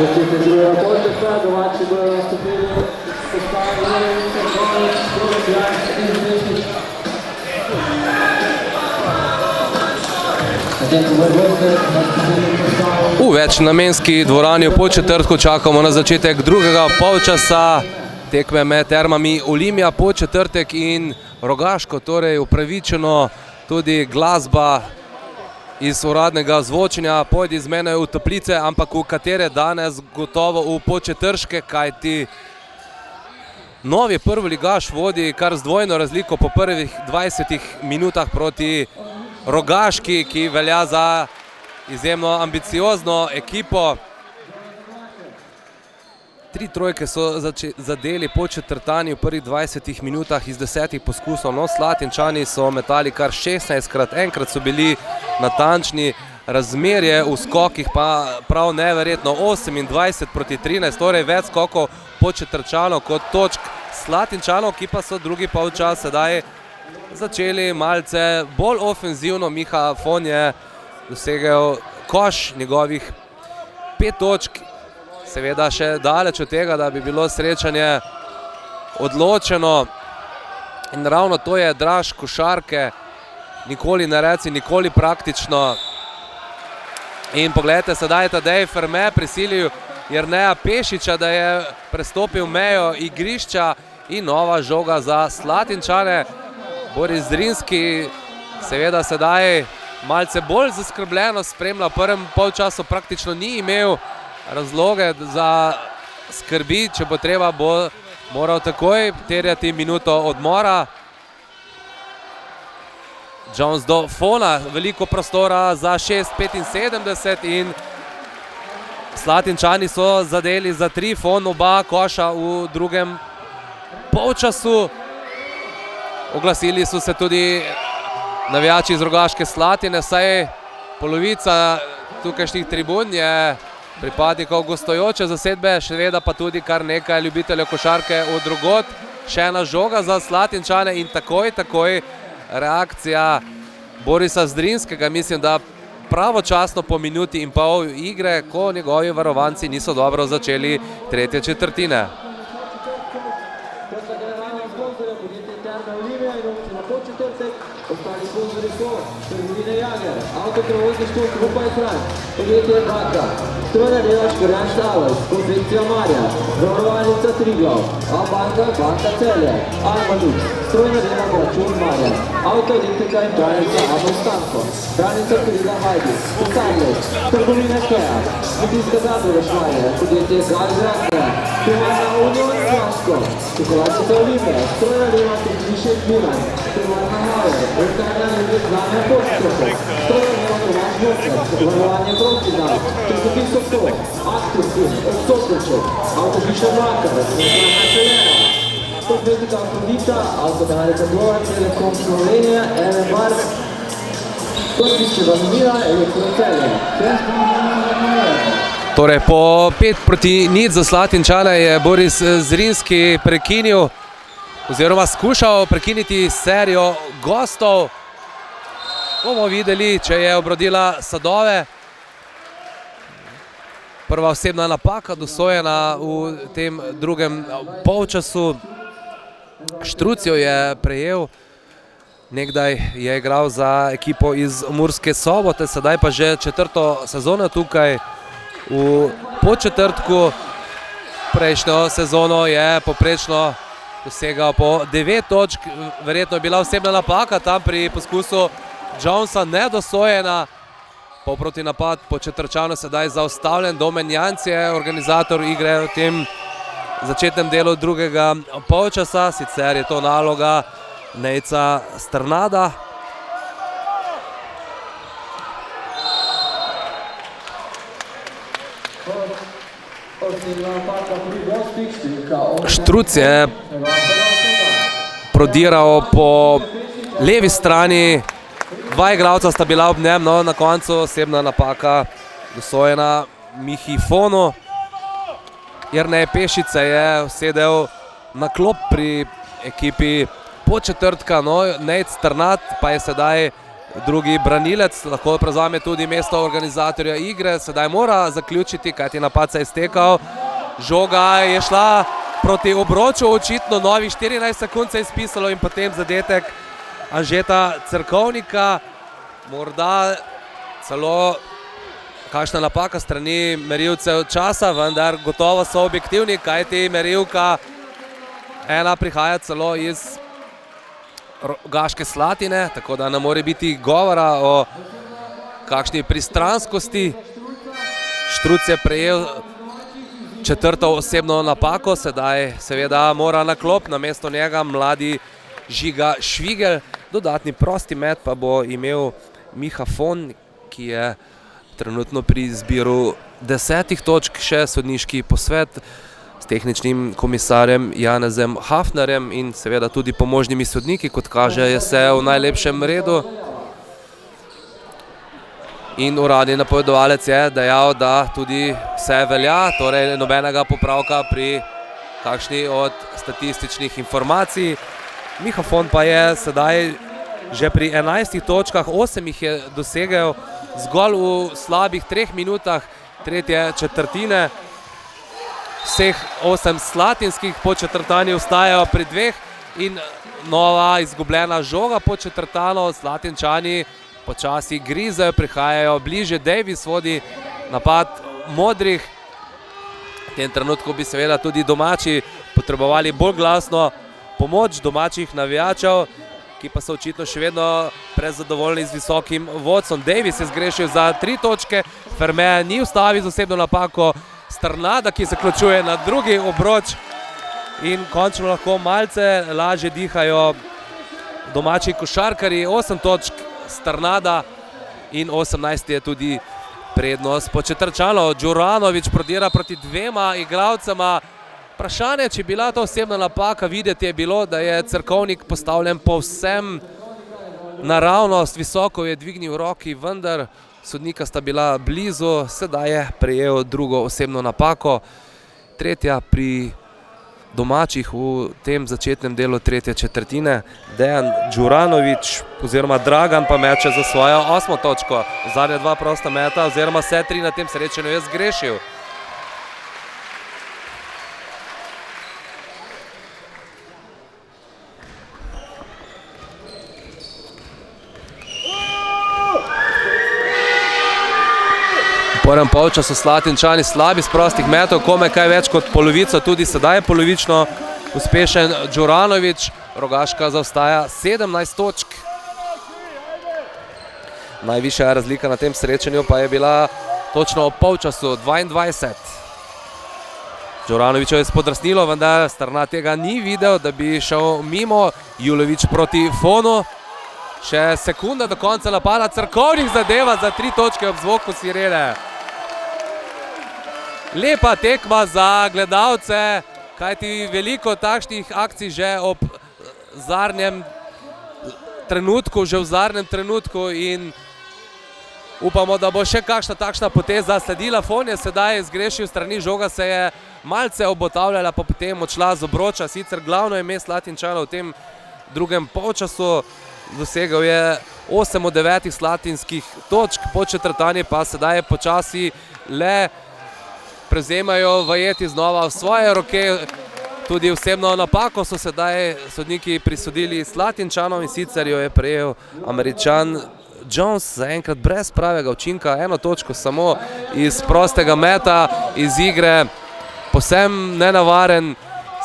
Začetek drugega polčasa, domači bojo nastopili postavljeni Cerković, Prodačan in Zveštič. V večnamenski dvorani v Podčetrtku čakamo na začetek drugega polčasa tekme med Termami Olimia Podčetrtek in Rogaško, torej upravičeno tudi glasba iz uradnega zvočenja Pojdi z menoj v toplice, ampak v katere danes gotovo v Podčetrške, kajti novi prvoligaš vodi kar z dvojno razliko po prvih 20 minutah proti Rogaški, ki velja za izjemno ambiciozno ekipo. 3 trojke so zadeli Podčetrtani v prvih 20 minutah iz 10 poskusov. No, Slatinčani so metali kar 16krat, enkrat so bili natančni, razmerje v skokih pa prav neverjetno 28 proti 13, torej več skokov Podčetrtčanov kot točk Slatinčanov, ki pa so drugi polčas sedaj začeli malce bolj ofenzivno. Miha Fon je dosegel koš, njegovih 5 točk, seveda še daleč od tega, da bi bilo srečanje odločeno. In ravno to je draž košarke, nikoli ne reci, nikoli praktično. In pogledajte, sedaj je Tadej Ferme prisilil Jerneja Pešiča, da je prestopil mejo igrišča in nova žoga za Slatinčane. Boris Zrinski seveda sedaj malce bolj zaskrbljeno spremlja. V prvem polčasu praktično ni imel razloge za skrbi, če bo treba, bo moral takoj terjati minuto odmora. Jones do Fona, veliko prostora za 6,75 in Slatinčani so zadeli za 3, Fon oba koša v drugem polčasu. Oglasili so se tudi navijači iz Rogaške Slatine, saj polovica tukajšnjih tribun je pripadnikov gostujoče zasedbe, seveda pa tudi kar nekaj ljubiteljev košarke od drugod. Še ena žoga za Slatinčane in takoj reakcija Borisa Zrinskega, mislim, da pravočasno po minuti in pol igre, ko njegovi varovanci niso dobro začeli tretje četrtine. Ostali sponzori so Trgovine Jager, Avtoprevozništvo Skupaj Frank, podjetje Baka, Strojna dela Škorjan Štalović, Konfekcija Marja, Zavarovalnica Triglav, Abanka, Banka Celje, Almanux, Strojna dela Račun Marja, Autoelektrika in Branica Abo Stanko, Branica Kriza Hajdi, Posadlec, Trgovine Kea, Kmetijska zadruga Šmarje, podjetje Gal Zraka, Pivovarna Union Slansko, Čokoladnica Olimia, Strojna dela Trgovišek Milan, Pivovarna Haver, Vrtanja Ljubit Znanja Podčetrtek, Strojna dela Tomaž Mokar, Varovanje Protizan, Trgovin Sokol, Aktivkin, Odsotrček, Autopiša Vlakar, Vrtanja Čelera, Podveznika Afrodita, Automehanika Dvora, Telekom Slovenija, Elevar, Podpiščeva Mira, Elektrocelje. Torej po 5-0 za Slatinčane je Boris Zrinski prekinil oziroma skušal prekiniti serijo gostov. Bomo videli, če je obrodila sadove. Prva osebna napaka dosojena v tem drugem polčasu. Štrucijo je prejel, nekdaj je igral za ekipo iz Murske Sobote, sedaj pa že 4. sezono tukaj v Podčetrtku. Prejšnjo sezono je poprečno dosegal po 9 točk, verjetno je bila osebna napaka tam pri poskusu Jonesa nedosojena. Polprotinapad Podčetrtčanov sedaj zaustavljen. Domen Janc je organizator igre v tem začetnem delu drugega polčasa, sicer je to naloga Nejca Strnada. Štruc je prodiral po levi strani, 2 igralca sta bila ob njem, no na koncu osebna napaka dosojena Mihi Fonu. Jernej Pešice je sedel na klop pri ekipi Podčetrtka, no Nejc Strnad pa je sedaj drugi branilec, lahko prevzame tudi mesto organizatorja igre, sedaj mora zaključiti, kajti napad se je iztekal. Žoga je šla proti obroču, očitno novih 14 sekund se je izpisalo in potem zadetek Anžeta Cerkovnika. Morda celo kakšna napaka strani merilcev časa, vendar gotovo so objektivni, kajti merilka ena prihaja celo iz Rogaške Slatine, tako da ne more biti govora o kakšni pristranskosti. Štruc je prejel četrto osebno napako, sedaj seveda mora na klop, namesto njega mladi Žiga Švigel. Dodatni prosti met pa bo imel Miha Fon, ki je trenutno pri izbiru 10 točk, še sodniški posvet s tehničnim komisarjem Janezem Hafnerjem in seveda tudi pomožnimi sodniki, kot kaže, je vse v najlepšem redu. In uradni napovedovalec je dejal, da tudi vse velja, torej nobenega popravka pri kakšni od statističnih informacij. Miha Fon pa je sedaj že pri 11 točkah, 8 jih je dosegel zgolj v slabih 3 minutah tretje četrtine. Vseh 8 slatinskih podčetrtani ostajajo pri 2 in nova izgubljena žoga podčetrtano. Slatinčani počasi grizejo, prihajajo bliže, Davis vodi napad modrih. V tem trenutku bi seveda tudi domači potrebovali bolj glasno pomoč domačih navijačev, ki pa so očitno še vedno prezadovoljni z visokim vodstvom. Davis je zgrešil za 3 točke, Ferme ni ustavil z osebno napako, Strnada, ki zaključuje na drugi obroč in končno lahko malce lažje dihajo domači košarkarji. 8 točk Strnada in 18 je tudi prednost Podčetrčanov. Đuranović prodira proti 2 igralcema. Vprašanje, če je bila to osebna napaka, videti je bilo, da je Cerkovnik postavljen povsem naravnost, visoko je dvignil roki, vendar sodnika sta bila blizu, sedaj je prejel drugo osebno napako. Tretja pri domačih v tem začetnem delu tretje četrtine. Dejan Đuranović oziroma Dragan pa meče za svojo 8. točko. Zadnja 2 prosta meta oziroma vse 3 na tem srečanju je zgrešil. V prvem polčasu Slatinčani slabi z prostih metov, komaj kaj več kot polovico, tudi sedaj je polovično uspešen Đuranović. Rogaška zaostaja 17 točk. Najvišja razlika na tem srečanju pa je bila točno ob polčasu 22. Đuranoviću je spodrsnilo, vendar Strna tega ni videl, da bi šel mimo. Julović proti Fonu. Še sekunda do konca napada, Cerkovnik zadeva za 3 točke ob zvoku sirene. Lepa tekma za gledalce, kajti veliko takšnih akcij že ob zadnjem trenutku, in upamo, da bo še kakšna takšna poteza sledila. Fon je sedaj zgrešil strani, žoga se je malce obotavljala, pa potem odšla z obroča, sicer glavno ime Slatinčanov v tem drugem polčasu. Dosegel je 8 od 9 slatinskih točk, podčetrtani pa sedaj počasi le prevzemajo vajeti znova v svoje roke. Tudi osebno napako so sedaj sodniki prisodili Slatinčanom, in sicer jo je prejel Američan Jones, zaenkrat brez pravega učinka, 1 točko samo iz prostega meta, iz igre, povsem nenavaren,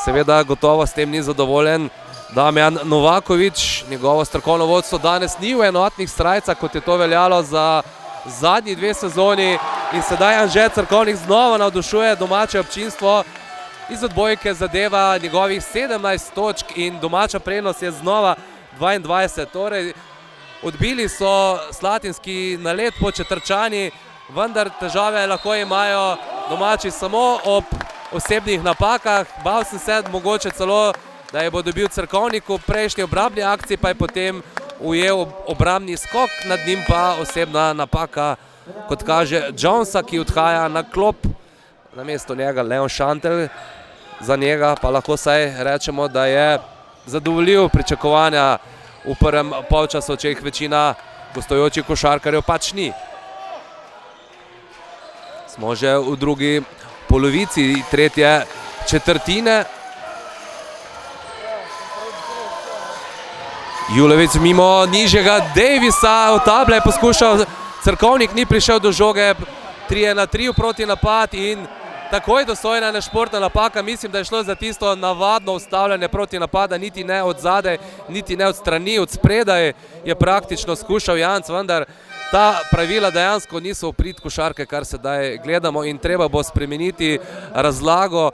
seveda gotovo s tem ni zadovoljen Damjan Novaković. Njegovo strokovno vodstvo danes ni v enotnih srajcah, kot je to veljalo za zadnji 2 sezoni, in sedaj Anže Cerkovnik znova navdušuje domače občinstvo. Iz odbojke zadeva njegovih 17 točk in domača prednost je znova 22. Torej, odbili so slatinski nalet Podčetrčani, vendar težave lahko imajo domači samo ob osebnih napakah. Bal sem se mogoče celo, da je bo dobil Cerkovnik v prejšnji obrambni akciji, pa je potem ujel obrambni skok, nad njim pa osebna napaka, kot kaže, Jonesa, ki odhaja na klop. Namesto njega Leon Šantel, za njega pa lahko saj rečemo, da je zadovoljil pričakovanja v prvem polčasu, če jih večina gostujočih košarkarjev pač ni. Smo že v drugi polovici tretje četrtine. Julović mimo nižjega Davisa, v table je poskušal, Crkovnik ni prišel do žoge, 3-3 proti napad in takoj dostojna nešportna napaka. Mislim, da je šlo za tisto navadno ustavljanje proti napada, niti ne od zadaj, niti ne od strani, od spredaj je praktično skušal Janc, vendar ta pravila dejansko niso v prid košarke, kar sedaj gledamo in treba bo spremeniti razlago.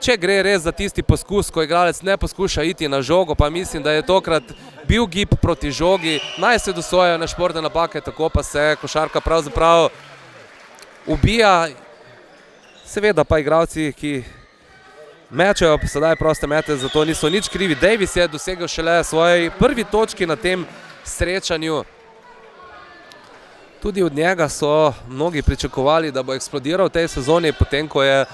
Če gre res za tisti poskus, ko igralec ne poskuša iti na žogo, pa mislim, da je tokrat bil gib proti žogi, naj se dosojajo nešportne napake, tako pa se košarka pravzaprav ubija. Seveda pa igralci, ki mečejo sedaj proste mete, zato niso nič krivi. Davis je dosegel šele svoji prvi točki na tem srečanju. Tudi od njega so mnogi pričakovali, da bo eksplodiral v tej sezoni, potem ko je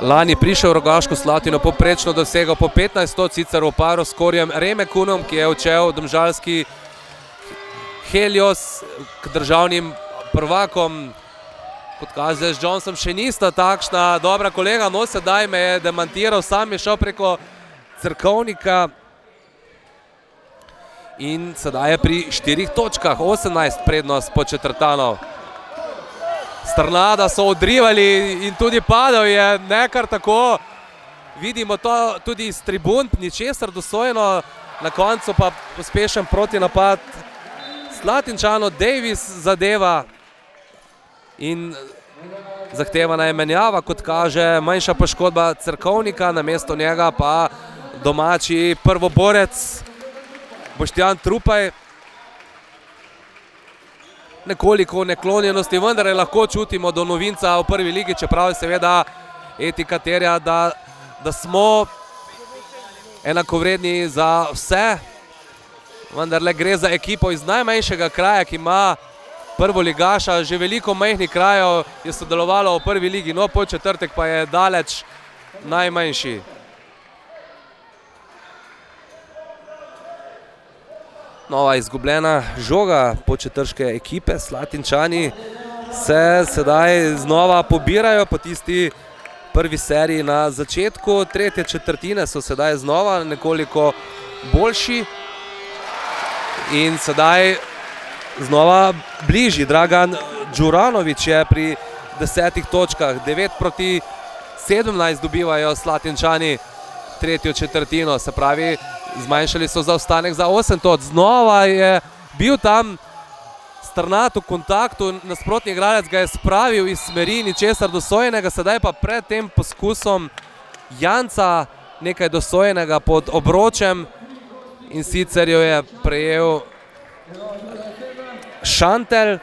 lani prišel v Rogaško Slatino, poprečno dosegal po 15 točk, sicer v paru s Korjem Remekunom, ki je odšel domžalski Helios k državnim prvakom. Kot kaže, z Johnson še nista takšna dobra kolega, no sedaj me je demantiral, sam je šel preko Crkovnika in sedaj je pri 4 točkah, 18 prednost po četrtanov. Strnada so odrivali in tudi padal je, nekar tako, vidimo to tudi iz tribun, ničesar dosojeno, na koncu pa pospešen protinapad Slatinčanov, Davis zadeva in zahtevana je menjava, kot kaže, manjša poškodba Crkovnika, namesto njega pa domači prvoborec Boštjan Trupaj. Nekoliko neklonjenosti, vendar je lahko čutimo do novinca v prvi ligi, čeprav je seveda etika terja, da smo enakovredni za vse. Vendar le gre za ekipo iz najmanjšega kraja, ki ima prvoligaša, že veliko majhnih krajev je sodelovalo v prvi ligi, no Podčetrtek pa je daleč najmanjši. Nova izgubljena žoga podčetrške ekipe, Slatinčani se sedaj znova pobirajo po tisti prvi seriji na začetku tretje četrtine, so sedaj znova nekoliko boljši in sedaj znova bližji. Dragan Đuranović je pri 10 točkah, 9-17 dobivajo Slatinčani tretjo četrtino, se pravi, zmanjšali so zaostanek za 8 točk. Znova je bil tam Strnat v kontaktu, nasprotni igralec ga je spravil iz smeri ničesar dosojenega, sedaj pa pred tem poskusom Janca nekaj dosojenega pod obročem in sicer jo je prejel Šantel,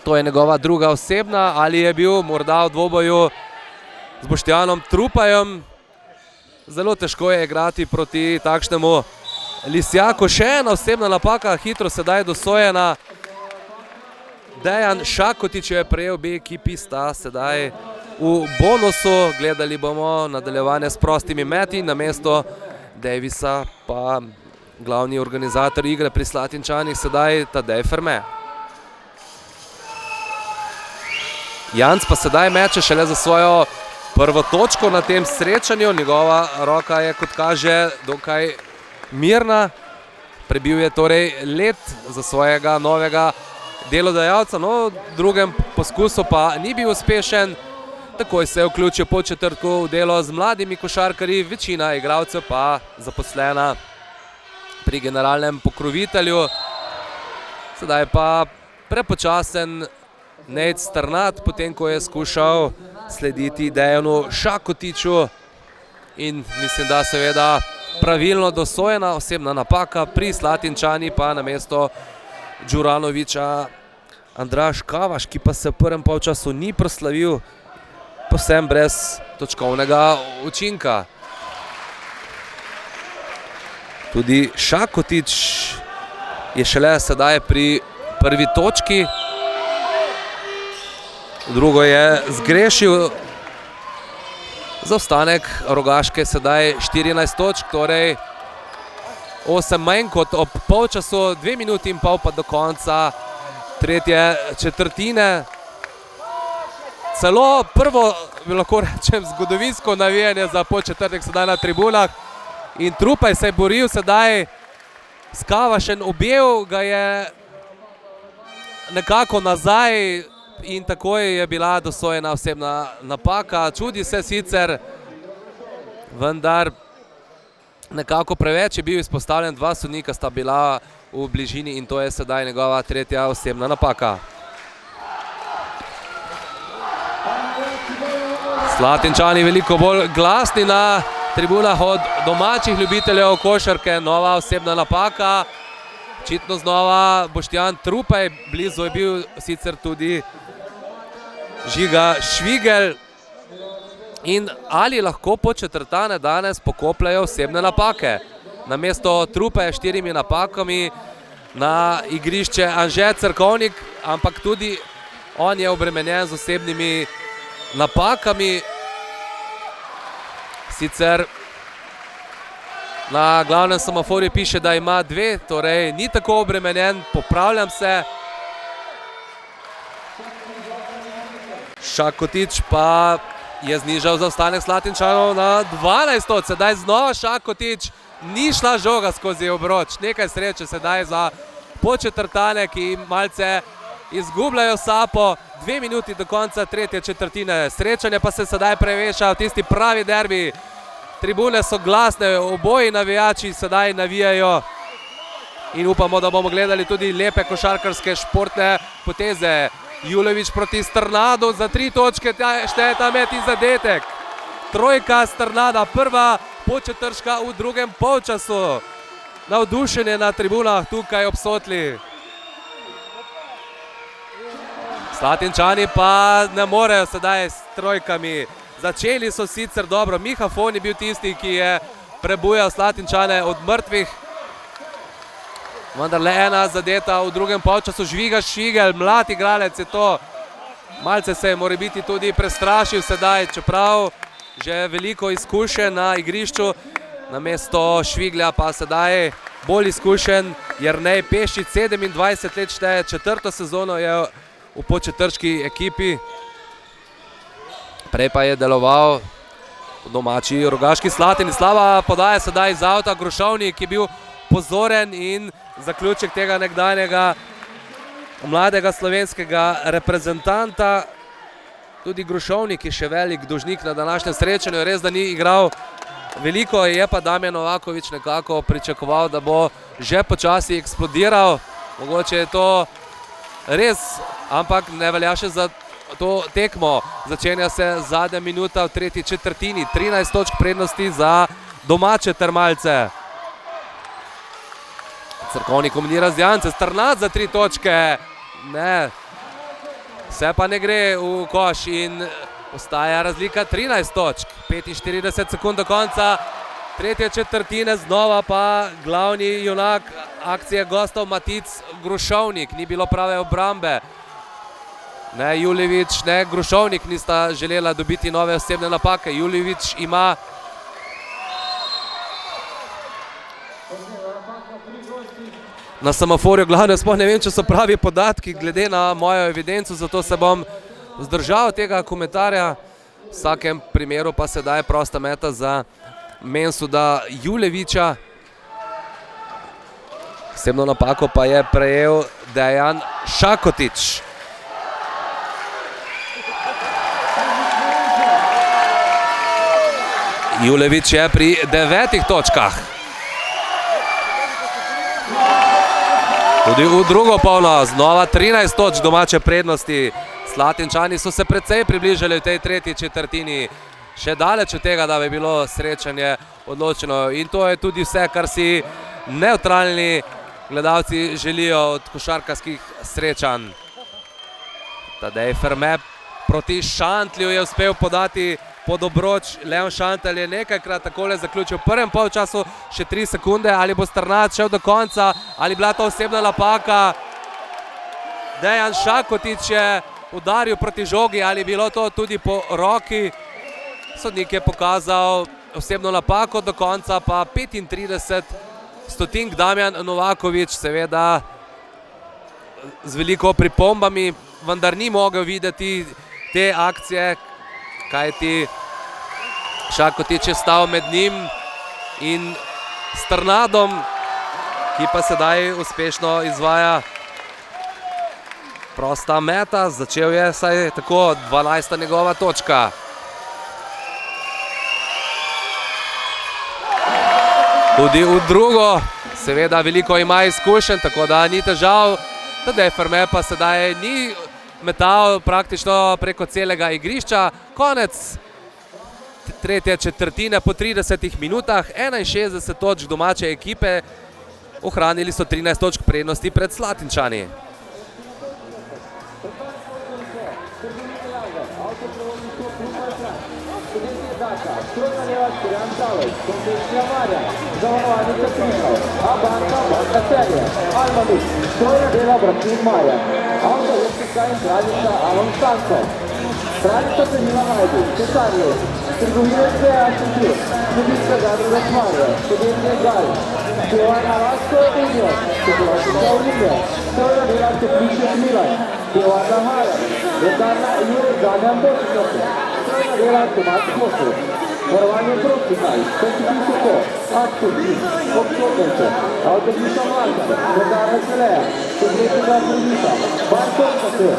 to je njegova druga osebna, ali je bil morda v dvoboju z Boštjanom Trupajem. Zelo težko je igrati proti takšnemu Lisjaku. Še ena osebna napaka, hitro sedaj dosojena. Dejan Šakotić je prejel, obe ekipi sta sedaj v bonusu. Gledali bomo nadaljevanje s prostimi meti, namesto Davisa pa glavni organizator igre pri Slatinčanih sedaj Tadej Ferme. Janc pa sedaj meče šele za svojo prvo točko na tem srečanju. Njegova roka je, kot kaže, dokaj mirna. Prebil je torej let za svojega novega delodajalca, no v drugem poskusu pa ni bil uspešen. Takoj se je vključil po četrtku v delo z mladimi košarkarji, večina igralcev pa zaposlena pri generalnem pokrovitelju. Sedaj pa prepočasen Nejc Strnat, potem ko je skušal slediti Dejanu Šakotiću in mislim, da seveda pravilno dosojena osebna napaka pri Slatinčani, pa namesto Đuranovića Andraž Kavaš, ki pa se v prvem polčasu ni proslavil, povsem brez točkovnega učinka. Tudi Šakotić je šele sedaj pri prvi točki. Drugo je zgrešil. Zaostanek Rogaške sedaj 14 točk, torej 8 manj kot ob polčasu, 2 minuti in pol pa do konca tretje četrtine. Celo prvo, lahko rečem, zgodovinsko navijanje za polčetrtek sedaj na tribunah. In Trupaj se je boril sedaj, Skavašen objel ga je nekako nazaj in takoj je bila dosojena osebna napaka. Čudi se sicer, vendar nekako preveč je bil izpostavljen, 2 sodnika sta bila v bližini in to je sedaj njegova tretja osebna napaka. Slatinčani veliko bolj glasni na tribunah od domačih ljubiteljev košarke, nova osebna napaka. Očitno znova Boštjan Trupaj, blizu je bil sicer tudi Žiga Švigelj. In ali lahko Podčetrtane danes pokopljajo osebne napake? Namesto Trupaja 4 napakami na igrišče Anže Cerkovnik, ampak tudi on je obremenjen z osebnimi napakami. Sicer na glavnem semaforju piše, da ima 2, torej ni tako obremenjen, popravljam se. Šakotič pa je znižal zaostanek Slatinčanov na 12. Sedaj znova Šakotič, ni šla žoga skozi obroč. Nekaj sreče sedaj za Podčetrtane, ki malce izgubljajo sapo. 2 minuti do konca tretje četrtine. Srečanje pa se sedaj preveša v tisti pravi derbi. Tribune so glasne, oboji navijači sedaj navijajo. In upamo, da bomo gledali tudi lepe košarkarske športne poteze. Julevič proti Strnadu za 3 točke, šteje ta met in zadetek. Trojka Strnada, prva Podčetrška v drugem polčasu. Navdušenje na tribunah tukaj ob Sotli. Slatinčani pa ne morejo sedaj s trojkami. Začeli so sicer dobro, Miha Fon je bil tisti, ki je prebujal Slatinčane od mrtvih. Vendar le ena zadeta v drugem polčasu. Žiga Švigelj, mlad igralec je to. Malce se je morebiti tudi prestrašil sedaj, čeprav že veliko izkušenj na igrišču. Namesto Šviglja pa sedaj bolj izkušen Jernej Pešič, 27 let šteje, 4. sezono je v podčetrški ekipi. Prej pa je deloval v domači Rogaški Slatini. Slaba podaja sedaj iz avta, Grošovnik je bil pozoren in zaključek tega nekdanjega mladega slovenskega reprezentanta. Tudi Grošovnik je še velik dolžnik na današnjem srečanju, res da ni igral veliko, je pa Damjan Novaković nekako pričakoval, da bo že počasi eksplodiral. Mogoče je to res, ampak ne velja še za to tekmo. Začenja se zadnja minuta v tretji četrtini, 13 točk prednosti za domače termalce. Cerkovnik kombinira z Jance, Strnad za 3 točke. Ne, vse pa ne gre v koš in ostaja razlika 13 točk. 45 sekund do konca tretje četrtine, znova pa glavni junak akcije gostov Matic Grošovnik. Ni bilo prave obrambe. Ne Julevič, ne Grošovnik nista želela dobiti nove osebne napake. Julevič ima na semaforju glavne, sploh ne vem, če so pravi podatki glede na mojo evidenco, zato se bom vzdržal tega komentarja. V vsakem primeru pa sedaj prosta meta za Mensuda Juleviča. Osebno napako pa je prejel Dejan Šakotič. Julevič je pri 9 točkah. Tudi v drugo polno, znova 13 točk domače prednosti. Slatinčani so se precej približali v tej tretji četrtini. Še daleč od tega, da bi bilo srečanje odločeno. In to je tudi vse, kar si nevtralni gledalci želijo od košarkarskih srečanj. Tadej Ferme proti Šantlju je uspel podati pod obroč. Leon Šantelj je nekajkrat takole zaključil v prvem polčasu, še 3 sekunde. Ali bo Strnad šel do konca, ali bila to osebna napaka. Dejan Šakotič je udaril proti žogi, ali bilo to tudi po roki. Sodnik je pokazal osebno napako, do konca pa 35 stotink Damjan Novakovič, seveda z veliko pripombami, vendar ni mogel videti te akcije, kajti Šakotič je stal med njim in Strnadom, ki pa sedaj uspešno izvaja prosta meta. Začel je saj tako 12. njegova točka. Tudi v drugo, seveda veliko ima izkušenj, tako da ni težav. Tadej Ferme pa sedaj ni metal praktično preko celega igrišča. Konec tretje četrtine po 30 minutah, 61 točk domače ekipe, ohranili so 13 točk prednosti pred Slatinčani. Kraljica Penila Hajduk, Cesarjev, trgovine SBA Šentil, Sredinska zadruga Šmarje, Podjetje Gal, Pivovarna Lasko Union, Čokoladica Olimpija, Strojna delavce Plišek Milan, Pivovarna Haja, Lekarna Jure Zamjan Bočinoke, Strojna delavce Tomač Kosu, Varovanje Prostikaj, Specifičko, Aktuči, Obšopence, Autobusa Malta, Lekarna Seleja, Srednjega Srednjika, Bankovska se,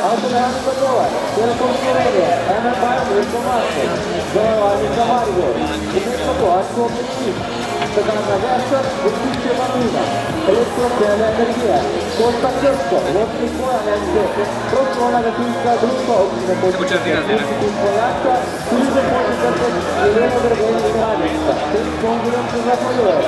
Automehanika Tovar, Telekom Slovenije, MFI Mrežko Masko, Zavarovalnica Maribor, Umetno Kovačko Obešnik, Pekarna Veršar, Vrstišče Vanina, Elektrocijene energije, Kosta Krško, Vodni Koja Nemce, Proslovna gasilska društva Občine Početnika, Vrstišče Poljačka, Turizem Početnika, Jeleno Drgeni Radnica, tem sponzorom se zahvaljujem.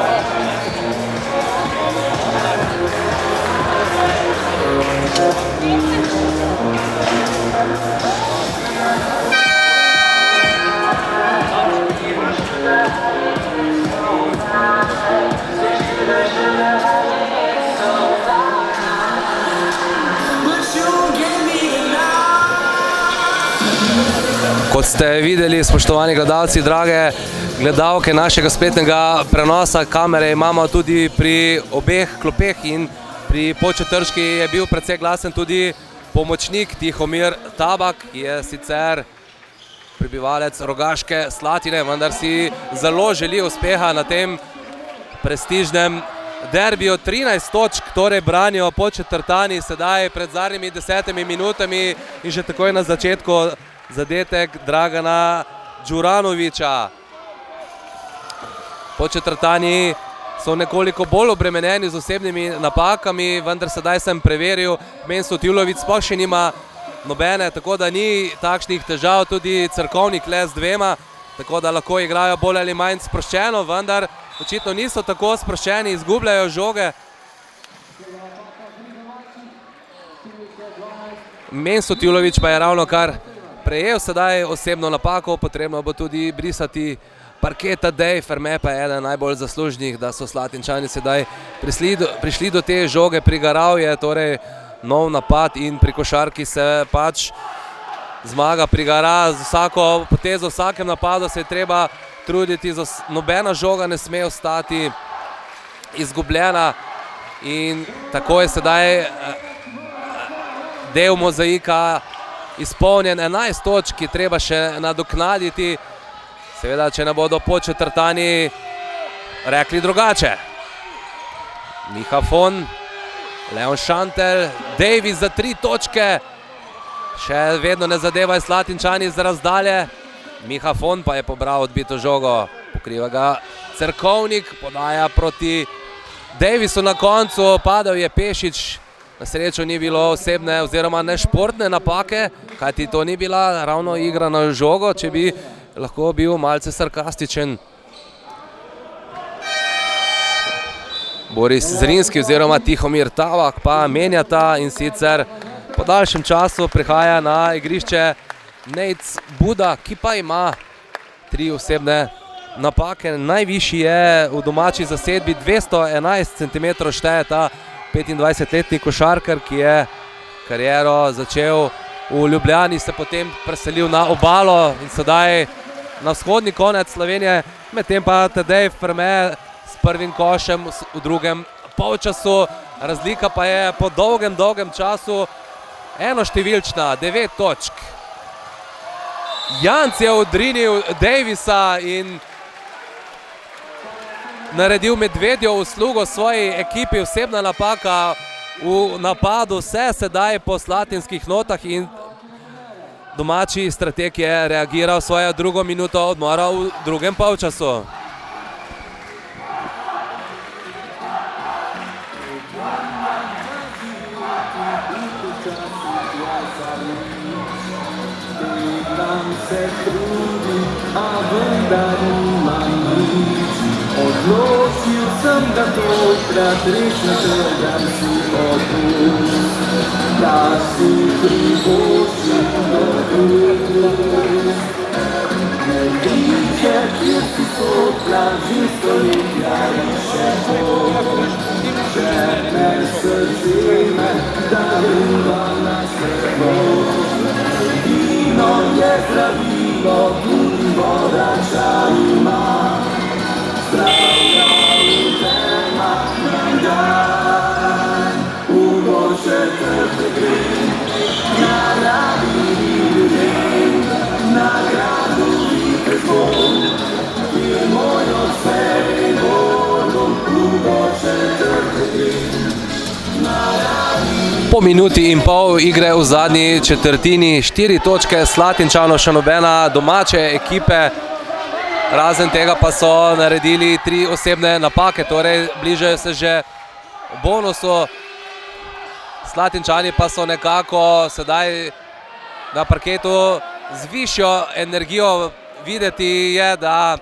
Kot ste videli, spoštovani gledalci, drage gledalke našega spletnega prenosa, kamere imamo tudi pri obeh klopeh in pri Podčetrški je bil precej glasen tudi pomočnik Tihomir Tabak, ki je sicer prebivalec Rogaške Slatine, vendar si zelo želi uspeha na tem prestižnem derbiju. 13 točk torej branijo Podčetrtani sedaj pred zadnjimi 10 minutami in že takoj na začetku zadetek Dragana Đuranovića. Podčetrtani so nekoliko bolj obremenjeni z osebnimi napakami, vendar sedaj sem preveril, Menso Tjulović sploh še nima nobene, tako da ni takšnih težav, tudi Cerkovnik le z dvema, tako da lahko igrajo bolj ali manj sproščeno, vendar očitno niso tako sproščeni, izgubljajo žoge. Menso Tjulović pa je ravno kar prejel sedaj osebno napako, potrebno bo tudi brisati parket. Tadej Ferme pa je eden najbolj zaslužnih, da so Slatinčani sedaj prišli do te žoge. Prigaral je torej nov napad in pri košarki se pač zmaga prigara. Z vsako potezo, vsakem napadu se je treba truditi, nobena žoga ne sme ostati izgubljena in tako je sedaj del mozaika izpolnjen. 11 točk, ki treba še nadoknaditi, seveda, če ne bodo Podčetrtani rekli drugače. Miha Fon, Leon Šantel, Davis za 3 točke, še vedno ne zadevajo Slatinčani z razdalje. Miha Fon pa je pobral odbito žogo, pokriva ga Cerkovnik, podaja proti Davisu na koncu, padel je Pešič. Na srečo ni bilo osebne oziroma nešportne napake, kajti to ni bila ravno igra na žogo, če bi lahko bil malce sarkastičen. Boris Zrinski oziroma Tihomir Tabak pa menjata in sicer po daljšem času prihaja na igrišče Nejc Buda, ki pa ima 3 osebne napake. Najvišji je v domači zasedbi, 211 cm šteje ta 25-letni košarkar, ki je kariero začel v Ljubljani, se potem preselil na obalo in sedaj na vzhodni konec Slovenije, medtem pa Tadej Ferme s prvim košem v drugem polčasu. Razlika pa je po dolgem času enoštevilčna, 9 točk. Janc je odrinil Davisa in naredil medvedjo uslugo svoji ekipi, osebna napaka v napadu, vse sedaj po slatinskih notah in domači strateg je reagiral svojo drugo minuto odmora v drugem polčasu. Se trudim, a vendar imam nič. Odločil sem ga tokrat, resno trgam si odpust, da si privoščim dobrih. Ne griče, kjer si sopla, že stoletja in še bolj. Žene srce me, da griva na seboj. Vino je zdravilo, tudi voda čar ima. Zdravja in tema nam dan, uboljše trte grem, naravi ljudem, nagradu vite zvon, ti moj od sebe volom, uboljše trte grem, naravi. Po minuti in pol igre v zadnji četrtini, 4 točke Slatinčanov, še nobena domače ekipe. Razen tega pa so naredili 3 osebne napake, torej bližajo se že bonusu. Slatinčani pa so nekako sedaj na parketu z višjo energijo. Videti je, da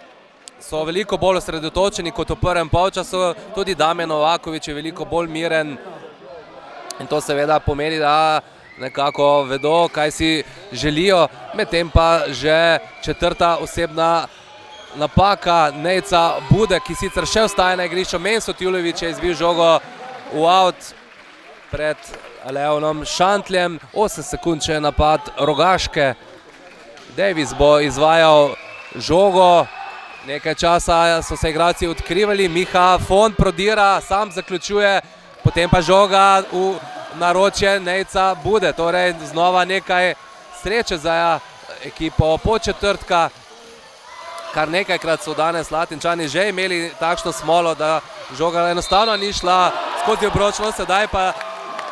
so veliko bolj osredotočeni kot v prvem polčasu. Tudi Damjan Novaković je veliko bolj miren. In to seveda pomeni, da nekako vedo, kaj si želijo, medtem pa že 4. osebna napaka Nejca Bude, ki sicer še ostaje na igrišču. Mensut Julević je izbil žogo v out pred Leonom Šantljem. 8 sekund še napad Rogaške. Davis bo izvajal žogo. Nekaj časa so se igralci odkrivali. Miha Fon prodira, sam zaključuje. Potem pa žoga v naročje Nejca Bude. Torej znova nekaj sreče za ekipo Podčetrtka. Kar nekajkrat so danes Slatinčani že imeli takšno smolo, da žoga enostavno ni šla skozi obročno. Sedaj pa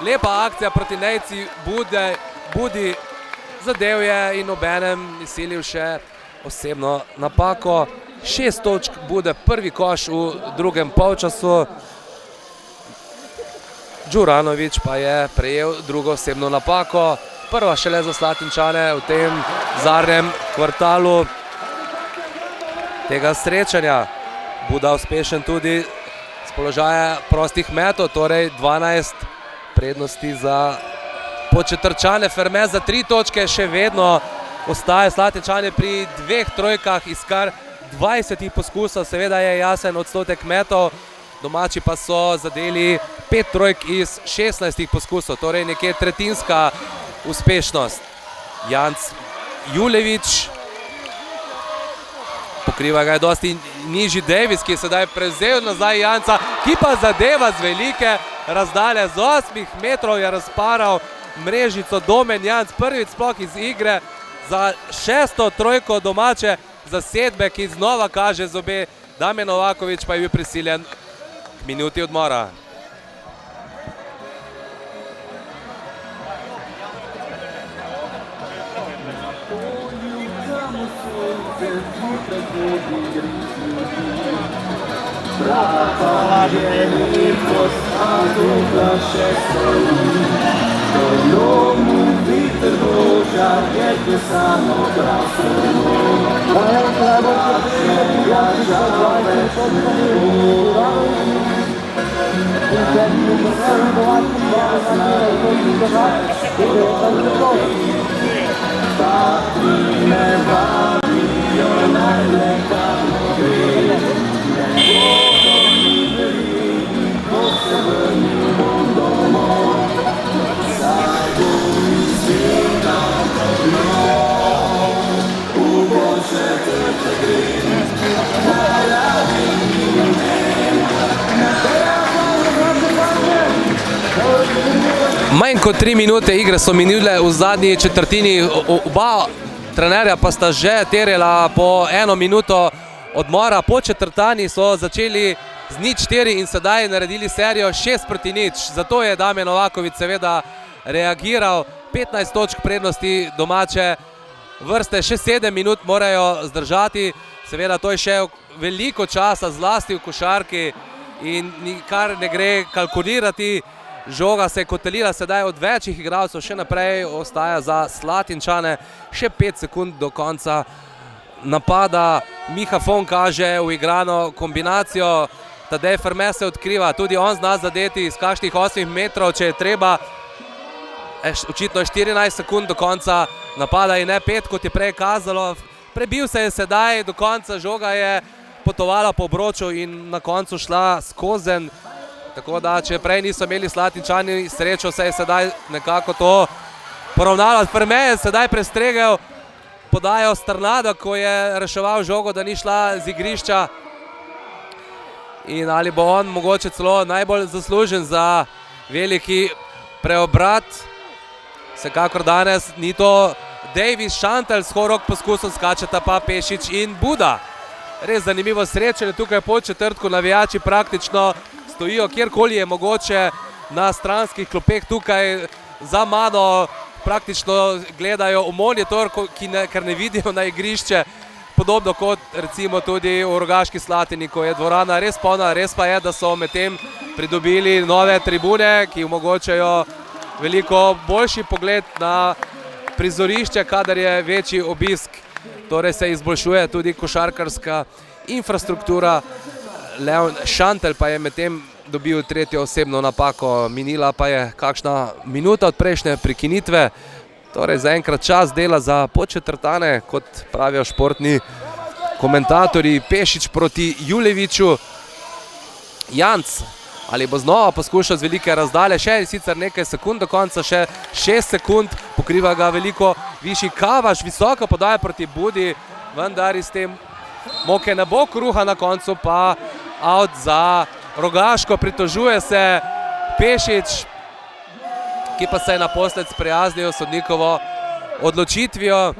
lepa akcija proti Nejci Budi. Zadev je in obenem izsilil še osebno napako. 6 točk Bude, prvi koš v drugem polčasu. Đuranović pa je prejel drugo osebno napako. Prva šele za Slatinčane v tem zadnjem kvartalu tega srečanja. Buda uspešen tudi z položaja prostih metov, torej 12 prednosti za Podčetrčane. Ferme za 3 točke, še vedno ostaje Slatinčane pri 2 trojkah iz kar 20 poskusov. Seveda je jasen odstotek metov, domači pa so zadeli 5 trojk iz 16 poskusov, torej nekje tretjinska uspešnost. Janc Julević, pokriva ga je dosti nižji Davis, ki je sedaj prevzel nazaj Janca, ki pa zadeva z velike razdalje. Z 8 metrov je razparal mrežico Domen Janc, prvič sploh iz igre za 6. trojko domače zasedbe, ki znova kaže zobe. Damjan Novaković pa je bil prisiljen k minuti odmora. Manj kot 3 minute igre so minile v zadnji četrtini, oba trenerja pa sta že terjala po 1 minuto odmora. Po četrtini so začeli z 0-4 in sedaj naredili serijo 6-0. Zato je Damjan Novaković seveda reagiral. 15 točk prednosti domače vrste, še 7 minut morajo zdržati. Seveda to je še veliko časa, zlasti v košarki in nikar ne gre kalkulirati. Žoga se je kotalila sedaj od večjih igralcev, še naprej ostaja za Slatinčane. Še 5 sekund do konca napada. Miha Fon kaže uigrano kombinacijo. Tadej Ferme se odkriva, tudi on zna zadeti iz kakšnih 8 metrov, če je treba. Očitno je 14 sekund do konca napada in ne 5, kot je prej kazalo. Prebil se je sedaj, do konca žoga je potovala po obroču in na koncu šla skozenj. Tako da, če prej niso imeli Slatinčani srečo, se je sedaj nekako to poravnalo. Ferme je sedaj prestregel podajo Strnada, ko je reševal žogo, da ni šla z igrišča. In ali bo on mogoče celo najbolj zaslužen za veliki preobrat. Vsekakor danes ni to Davis, Šantel s horok poskusom, skačeta pa Pešič in Buda. Res zanimivo srečanje tukaj po četrtku, navijači praktično stojijo kjerkoli je mogoče na stranskih klopeh tukaj za mano, praktično gledajo v monitor, ker ne vidijo na igrišče, podobno kot recimo tudi v Rogaški Slatini, ko je dvorana res polna. Res pa je, da so medtem pridobili nove tribune, ki omogočajo veliko boljši pogled na prizorišče, kadar je večji obisk. Torej se izboljšuje tudi košarkarska infrastruktura. Leon Šantel pa je medtem dobil tretjo osebno napako. Minila pa je kakšna minuta od prejšnje prekinitve. Torej zaenkrat čas dela za podčetrtane, kot pravijo športni komentatorji. Pešič proti Juleviču. Janc, ali bo znova poskušal z velike razdalje, še sicer nekaj sekund do konca, še 6 sekund, pokriva ga veliko višji Kavaš, visoko podaja proti Budi, vendar iz tem moke ne bo kruha, na koncu pa out za Rogaško. Pritožuje se Pešič, ki pa se je naposled sprijaznil s sodnikovo odločitvijo.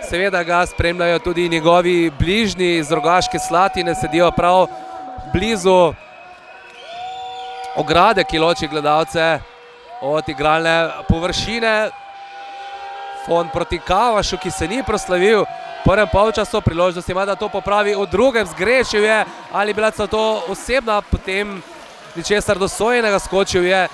Seveda ga spremljajo tudi njegovi bližnji iz Rogaške Slatine, sedijo prav blizu ograde, ki loči gledalce od igralne površine. Fon proti Kavašu, ki se ni proslavil v prvem polčasu, priložnost ima, da to popravi v drugem. Zgrešil je, ali bila to osebna, potem ničesar dosojenega, skočil je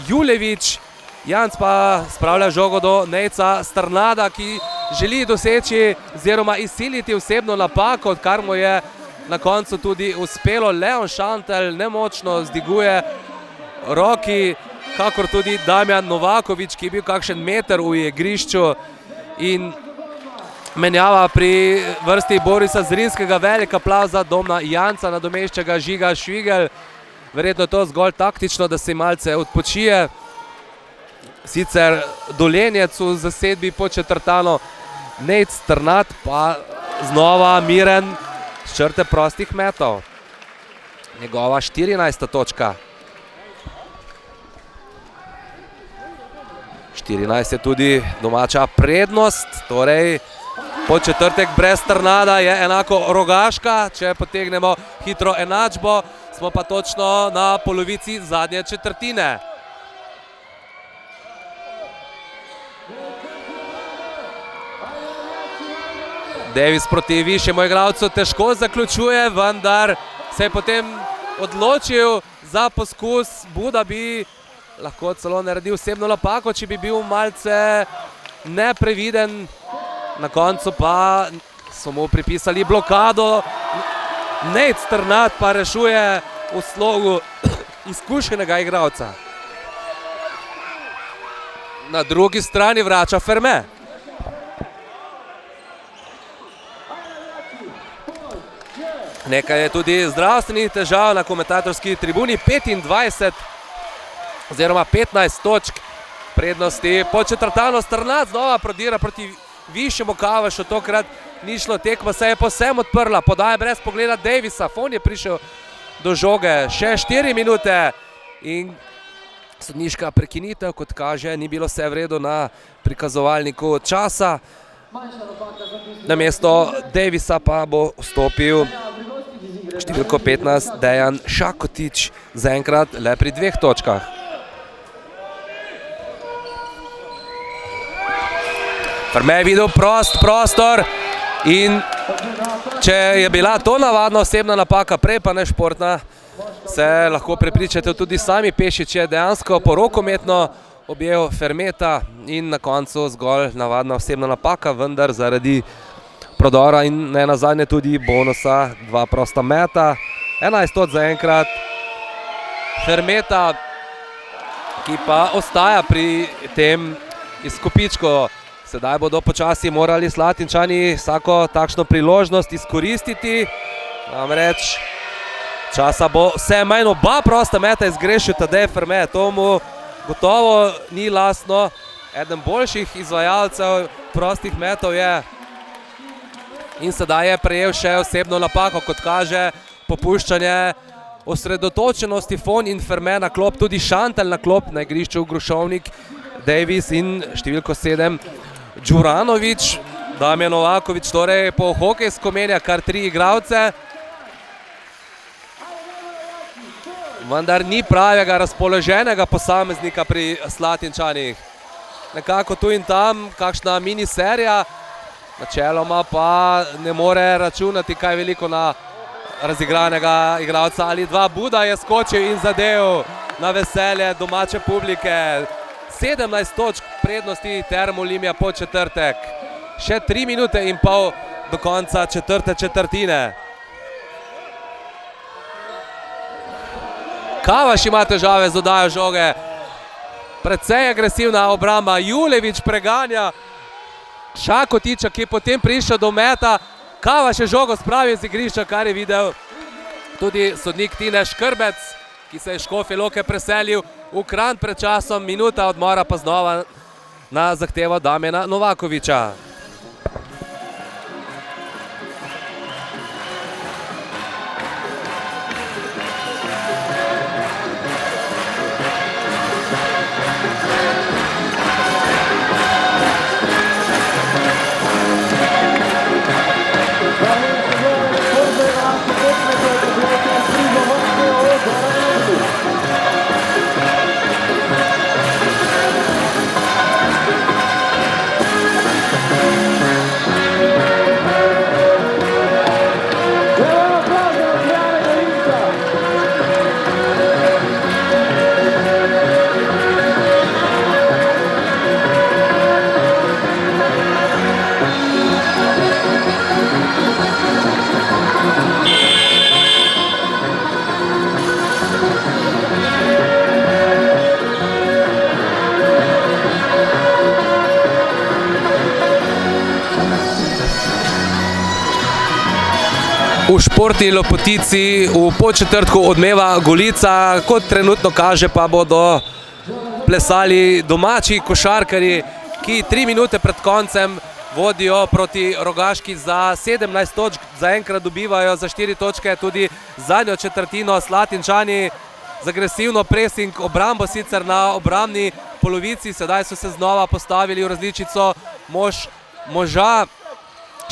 Julevič. Janc pa spravlja žogo do Nejca Strnada, ki želi doseči oziroma izsiliti osebno napako, odkar mu je na koncu tudi uspelo. Leon Šantel nemočno zdiguje roki, kakor tudi Damjan Novaković, ki je bil kakšen meter v igrišču, in menjava pri vrsti Borisa Zrinskega. Velik aplavz za Domna Janca, nadomešča ga Žiga Švigel. Verjetno je to zgolj taktično, da se malce odpočije. Sicer Dolenjec v zasedbi po četrtano. Nejc Strnad pa znova miren s črte prostih metov. Njegova 14. točka. 14 je tudi domača prednost, torej po četrtek brez Strnada je enako Rogaška. Če potegnemo hitro enačbo, smo pa točno na polovici zadnje četrtine. Davis proti višjemu igralcu težko zaključuje, vendar se je potem odločil za poskus. Buda bi lahko celo naredil osebno napako, če bi bil malce nepreviden. Na koncu pa so mu pripisali blokado. Nejc Strnad pa rešuje v slogu izkušenega igralca. Na drugi strani vrača Ferme. Nekaj je tudi zdravstvenih težav na komentatorski tribuni. 25 oziroma 15 točk prednosti. Po četrtano Strnad znova prodira proti višjemu Kavašu. Tokrat ni šlo, tekma se je povsem odprla. Podaja brez pogleda Davisa. Fon je prišel do žoge. Še 4 minute in Sodniška prekinitev, kot kaže, ni bilo vse v redu na prikazovalniku časa. Namesto Davisa pa bo vstopil številko 15 Dejan Šakotič, zaenkrat le pri 2 točkah. Ferme je videl prost prostor in če je bila to navadna osebna napaka, prej pa ne športna, se lahko prepričate tudi sami. Pešič je dejansko porokometno objel Fermeta in na koncu zgolj navadna osebna napaka, vendar zaradi prodora in ne nazadnje tudi bonusa 2 prosta meta. 11 točk zaenkrat Fermeta, ki pa ostaja pri tem izkupičku. Sedaj bodo počasi morali Slatinčani vsako takšno priložnost izkoristiti. Namreč časa bo vse manj, oba prosta meta izgrešil Tadej Ferme. To mu gotovo ni lastno. Eden boljših izvajalcev prostih metov je. In sedaj je prejel še osebno napako, kot kaže popuščanje osredotočenosti Fon in Ferme na klop, tudi Šantel na klop na igrišču Grušovnik, Davis in številko 7 Đuranović. Damjan Novaković torej po hokejsko menja kar 3 igralce. Vendar ni pravega razpoloženega posameznika pri Slatinčanih. Nekako tu in tam kakšna miniserija, načeloma pa ne more računati kaj veliko na razigranega igralca ali dva. Buda je skočil in zadev na veselje domače publike. 17 točk prednosti Term Olimia po četrtek. Še 3 minute in pol do konca četrte četrtine. Kavaš ima težave z oddajo žoge. Precej agresivna obramba. Julević preganja Šakotiča, ki je potem prišel do meta. Kavaš je žogo spravil z igrišča, kar je videl tudi sodnik Tine Škrbec, ki se je Škofje Loke preselil v Kranj pred časom. Minuta odmora pa znova na zahtevo Damjana Novakovića. V Športni Lepotici v Podčetrtku odmeva Golica, kot trenutno kaže, pa bodo plesali domači košarkarji, ki 3 minute pred koncem vodijo proti Rogaški za 17 točk. Zaenkrat dobivajo za 4 točke tudi zadnjo četrtino. Slatinčani z agresivno pressing obrambo sicer na obrambni polovici. Sedaj so se znova postavili v različico moža.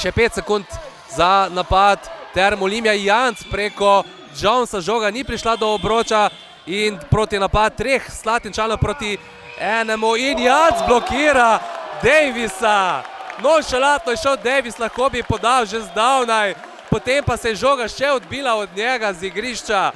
Še 5 sekund za napad. Term Olimia Janc preko Jonesa, žoga ni prišla do obroča in proti napad 3 Slatinčanov proti enemu in Janc blokira Davisa. Nonšalantno je šel Davis, lahko bi podal že zdavnaj, potem pa se je žoga še odbila od njega z igrišča.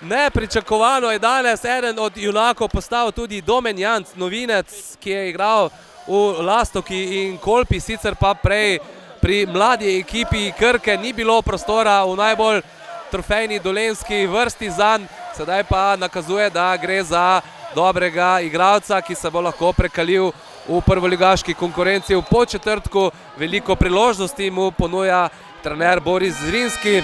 Nepričakovano je danes eden od junakov postal tudi Domen Janc, novinec, ki je igral v Lastovki in Kolpi, sicer pa prej pri mladi ekipi Krke. Ni bilo prostora v najbolj trofejni dolenjski vrsti zanj, sedaj pa nakazuje, da gre za dobrega igralca, ki se bo lahko prekalil v prvoligaški konkurenci. V Podčetrtku veliko priložnosti mu ponuja trener Boris Zrinski,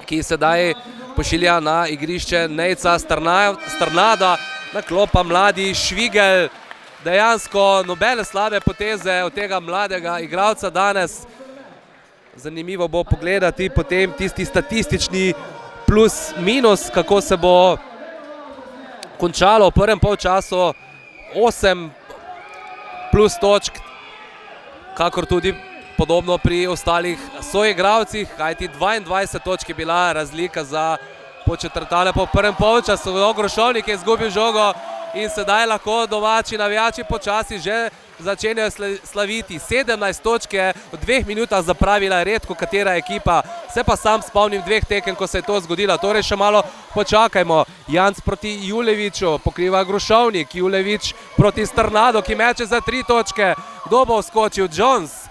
ki sedaj pošilja na igrišče Nejca Strnada, na klopa mladi Švigel. Dejansko nobene slabe poteze od tega mladega igralca danes. Zanimivo bo pogledati potem tisti statistični plus minus, kako se bo končalo v prvem polčasu 8 plus točk, kakor tudi podobno pri ostalih soigralcih, kajti 22 točk je bila razlika za Podčetrtane po prvem polčasu. Grošovnik je izgubil žogo in sedaj lahko domači navijači počasi že začenjajo slaviti. 17 točk je v 2 minutah zapravila redko katera ekipa. Se pa sam spomnim 2 tekem, ko se je to zgodilo. Torej še malo počakajmo. Janc proti Juleviču, pokriva Grošovnik. Julevič proti Strnadu, ki meče za 3 točke. Kdo bo vskočil? Jones.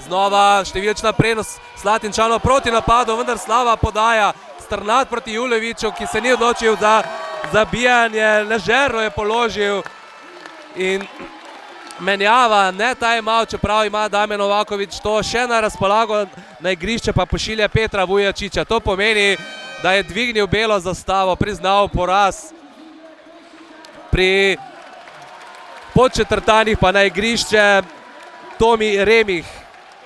Znova številčna prednost Slatinčanov proti napadu, vendar slaba podaja. Strnad proti Juleviču, ki se ni odločil za zabijanje. Ležerno je položil in menjava, ne time-out, čeprav ima Damjan Novakovič to še na razpolago, na igrišče pa pošilja Petra Vujačiča. To pomeni, da je dvignil belo zastavo, priznal poraz. Pri Podčetrtanih pa na igrišče Tomi Remih,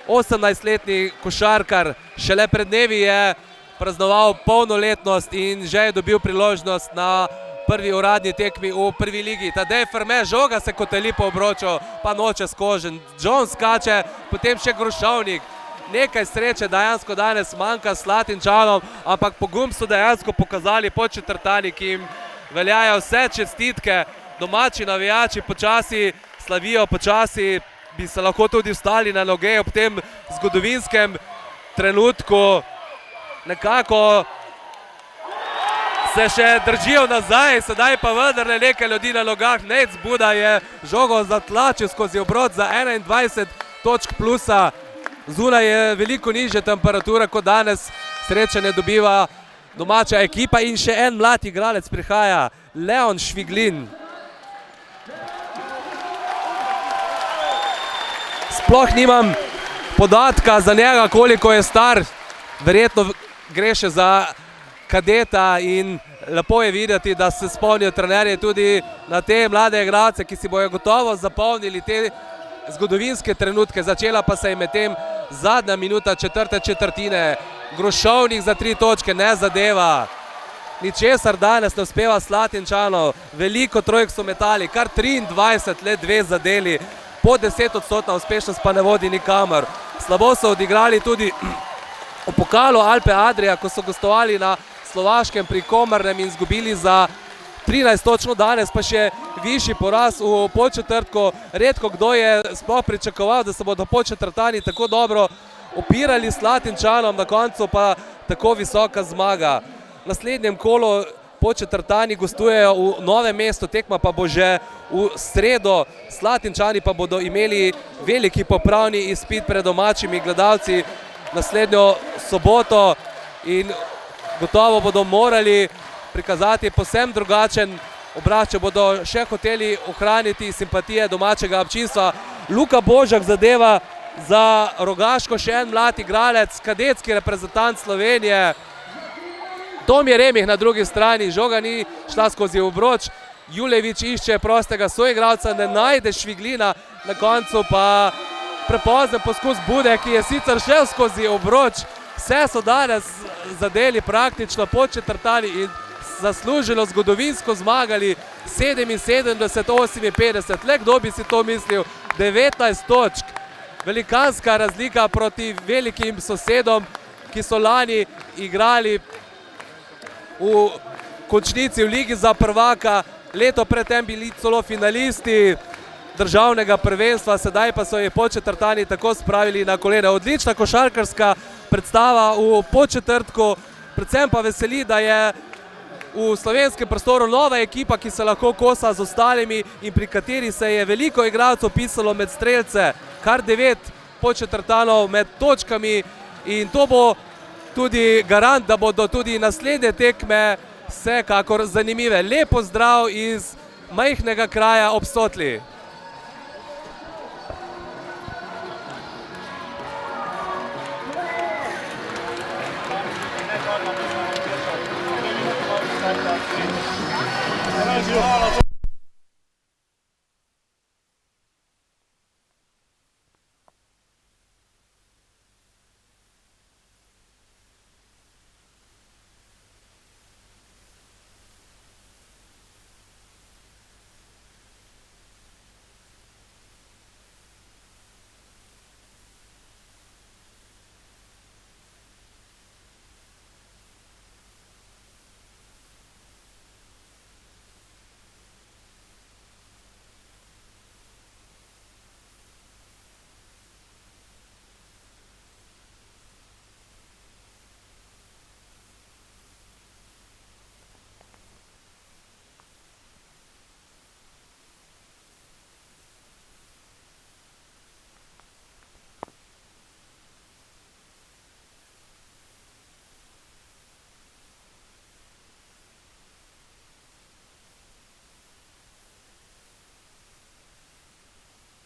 18-letni košarkar, šele pred dnevi je praznoval polnoletnost in že je dobil priložnost na prvi uradni tekmi v prvi ligi. Tadej Ferme, žoga se koteli po obroču, pa noče skožen. Jones skače, potem še Grošovnik. Nekaj sreče dejansko danes manjka Slatinčanom, ampak pogum so dejansko pokazali Podčetrtani, ki jim veljajo vse čestitke. Domači navijači počasi slavijo, počasi bi se lahko tudi vstali na noge ob tem zgodovinskem trenutku. Nekako se še držijo nazaj, sedaj pa vendarle nekaj ljudi na nogah. Nec Buda je žogo zatlačil skozi obrod za 21 točk plusa. Zunaj je veliko nižje temperature kot danes. Srečanje dobiva domača ekipa in še en mlad igralec prihaja, Leon Šviglin. Sploh nimam podatka za njega, koliko je star. Verjetno gre še za kadeta in lepo je videti, da se spomnijo trenerji tudi na te mlade igralce, ki si bojo gotovo zapomnili te zgodovinske trenutke. Začela pa se je medtem zadnja minuta četrte četrtine. Grošovnik za 3 točke ne zadeva. Ničesar danes ne uspeva Slatinčanov. Veliko trojk so metali, kar 23, le 2 zadeli. Po 10% uspešnost pa ne vodi nikamor. Slabo so odigrali tudi v pokalu Alpe Adria, ko so gostovali na Slovaškem pri Komrnem in izgubili za 13 točno. Danes pa še višji poraz v Podčetrtku. Redko kdo je sploh pričakoval, da se bodo Podčetrtani tako dobro opirali Slatinčanom, na koncu pa tako visoka zmaga. V naslednjem kolu Podčetrtani gostujejo v Novem mestu, tekma pa bo že v sredo. Slatinčani pa bodo imeli veliki popravni izpit pred domačimi gledalci naslednjo soboto in gotovo bodo morali prikazati povsem drugačen obraz, če bodo še hoteli ohraniti simpatije domačega občinstva. Luka Božak zadeva za Rogaško, še en mlad igralec, kadetski reprezentant Slovenije. Tomi Remih na drugi strani, žoga ni šla skozi obroč. Julevič išče prostega soigralca, ne najde Šviglina, na koncu pa prepozen poskus Bude, ki je sicer šel skozi obroč. Vse so danes zadeli praktično Podčetrtani in zaslužilo zgodovinsko zmagali 77-58. Le kdo bi si to mislil? 19 točk. Velikanska razlika proti velikim sosedom, ki so lani igrali v končnici v Ligi za prvaka. Leto predtem bili celo finalisti državnega prvenstva, sedaj pa so jih Podčetrtani tako spravili na kolena. Odlična košarkarska predstava v Podčetrtku, predvsem pa veseli, da je v slovenskem prostoru nova ekipa, ki se lahko kosa z ostalimi in pri kateri se je veliko igralcev pisalo med strelce, kar 9 Podčetrtanov med točkami in to bo tudi garant, da bodo tudi naslednje tekme vsekakor zanimive. Lep pozdrav iz majhnega kraja ob Sotli. Hvala.